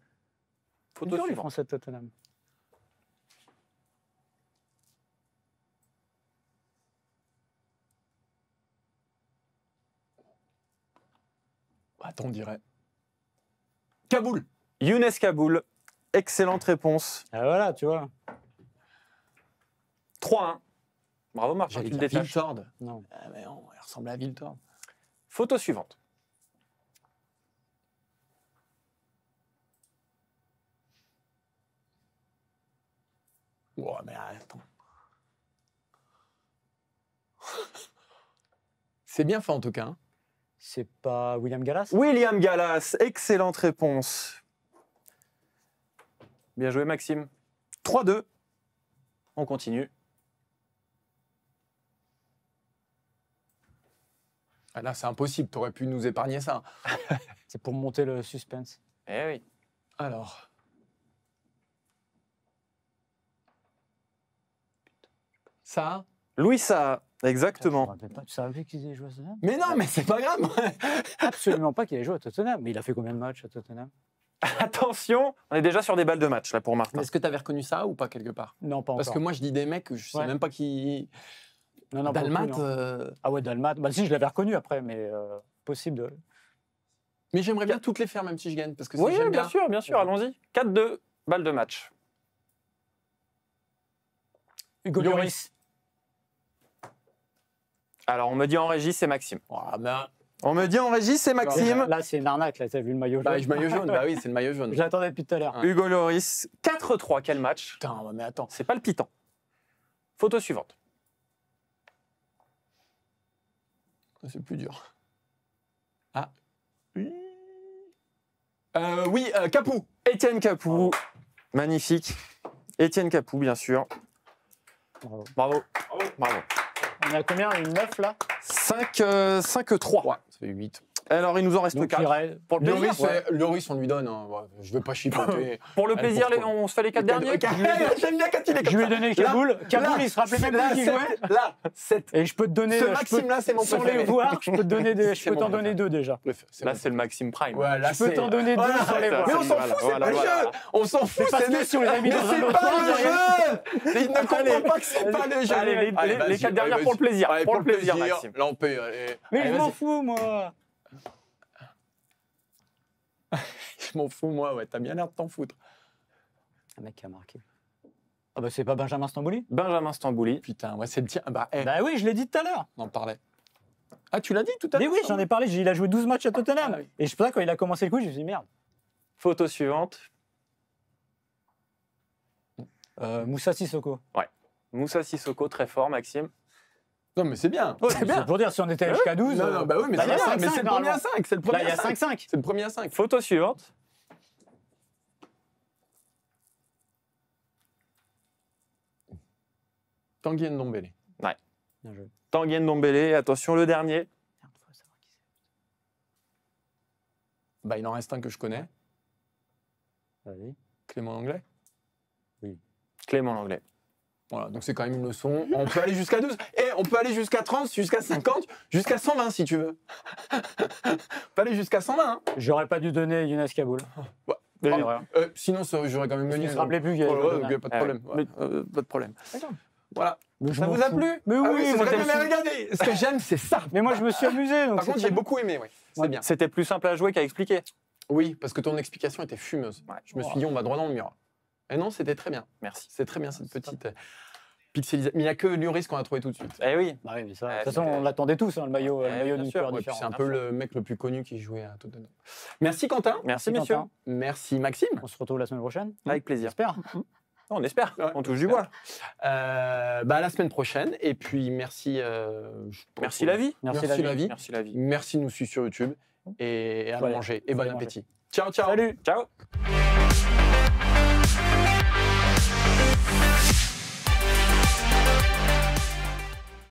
Photo suivante. Français de Tottenham. Attends, on dirait. Kaboul. Younes Kaboul. Excellente réponse. Ah voilà, tu vois. 3-1. Bravo, Martin. Tu le détaches. Viltord. Non. Ah, mais non, il ressemble à Viltord. Photo suivante. Oh, mais attends. C'est bien fait en tout cas. Hein. C'est pas William Gallas? William Gallas, excellente réponse. Bien joué, Maxime. 3-2. On continue. Ah là, c'est impossible. Tu aurais pu nous épargner ça. C'est pour monter le suspense. Eh oui. Alors. Ça. Louis Saha, exactement. Tu savais qu'ils avaient joué à Tottenham? Mais non, mais c'est pas grave. Absolument pas qu'il ait joué à Tottenham. Mais il a fait combien de matchs à Tottenham? Attention, on est déjà sur des balles de match là pour Martin. Est-ce que tu avais reconnu ça ou pas quelque part? Non, pas encore. Parce que moi, je dis des mecs que je sais même pas qui. Non, Dalmat. Ah ouais, Dalmat. Bah si, je l'avais reconnu après, mais possible de. Mais j'aimerais bien toutes les faire, même si je gagne, parce que oui, j'aime bien sûr, allons-y. 4-2, balles de match. Hugo Lloris. Alors, on me dit en régie, c'est Maxime. Oh, ben... On me dit en régie, c'est Maxime. Là, c'est une arnaque, là, t'as vu le maillot jaune. Bah, le maillot jaune, bah oui, c'est le maillot jaune. Je l'attendais depuis tout à l'heure. Hugo Lloris, 4-3, quel match? Putain, mais attends. C'est palpitant. Photo suivante. C'est plus dur. Ah. Oui, Capou. Étienne Capou. Magnifique. Étienne Capou, bien sûr. Bravo. Bravo. On est à combien? Une 9 là? 5-3. Ouais, ça fait 8. Alors, il nous en reste 4. Pour le plaisir, Lloris, on lui donne. Hein. Je ne vais pas chipoter. Pour le plaisir, on se fait les 4 derniers. J'aime bien quand il est comme ça. Je lui ai donné Kaboul. Kaboul, il se rappelait même pas qu'il jouait. Là, 7. Et je peux te donner. Ce Maxime-là, c'est mon préféré. Sans les voir, je peux te donner des. Je peux t'en donner 2 déjà. Là, c'est le Maxime Prime. Ouais, je peux t'en donner 2 sans les voir. Mais on s'en fout, c'est pas le jeu. On s'en fout, c'est le jeu. Mais c'est pas le jeu. Il ne comprend pas que c'est pas le jeu. Allez, les 4 dernières pour le plaisir. Pour le plaisir, Maxime. Là, on peut. Mais je m'en fous, moi. Je m'en fous, moi, ouais, t'as bien l'air de t'en foutre. Un mec qui a marqué. Ah bah c'est pas Benjamin Stambouli? Benjamin Stambouli. Putain, ouais, c'est le tien. Bah oui, je l'ai dit tout à l'heure. On en parlait. Ah, tu l'as dit tout à l'heure? Mais oui, j'en ai parlé, il a joué 12 matchs à Tottenham. Ah, oui. Et c'est pour ça, quand il a commencé le coup, je me suis dit merde. Photo suivante. Moussa Sissoko. Ouais. Moussa Sissoko, très fort, Maxime. Non, mais c'est bien. Ouais, c'est bien. Pour dire, si on était jusqu'à 12. Non, bah oui, mais c'est le premier à 5. C'est le premier à 5. C'est le premier à 5. Photo suivante. Tanguy Ndombele. Ouais. Tanguy Ndombele, attention, le dernier. Bah, il en reste un que je connais. Vas-y. Clément Langlais. Oui. Clément Langlais. Voilà, donc c'est quand même une leçon. On peut aller jusqu'à 12. Et on peut aller jusqu'à 30, jusqu'à 50, jusqu'à 120 si tu veux. On peut aller jusqu'à 120. Hein. J'aurais pas dû donner Younes Kaboul. Ouais. Sinon, j'aurais quand même gagné. Je ne me rappelais plus qu'il y avait pas de problème. Pas de problème. Voilà. Ça vous a plu? Mais oui, vous avez regardé. Ce que j'aime, c'est ça. Mais moi, je me suis amusé. Par contre, j'ai beaucoup aimé. Oui. C'est bien. C'était plus simple à jouer qu'à expliquer. Oui, parce que ton explication était fumeuse. Ouais. Je me suis dit, on va droit dans le mur. Et non, c'était très bien. Merci. C'est très bien cette petite pixelisation. Mais il n'y a que Lloris qu'on a trouvé tout de suite. Eh oui. Bah oui, mais ça, de toute façon, on l'attendait tous, hein, le maillot d'une couleur différente. C'est un peu le mec le plus connu qui jouait à Tottenham. Merci Quentin. Merci messieurs. Merci Maxime. On se retrouve la semaine prochaine. Avec plaisir. J'espère. On espère. On touche du bois. À la semaine prochaine. Et puis merci. Merci la vie. Merci la vie. Merci la vie. Merci de nous suivre sur YouTube. Et à manger. Et bon appétit. Ciao, ciao. Salut. Ciao.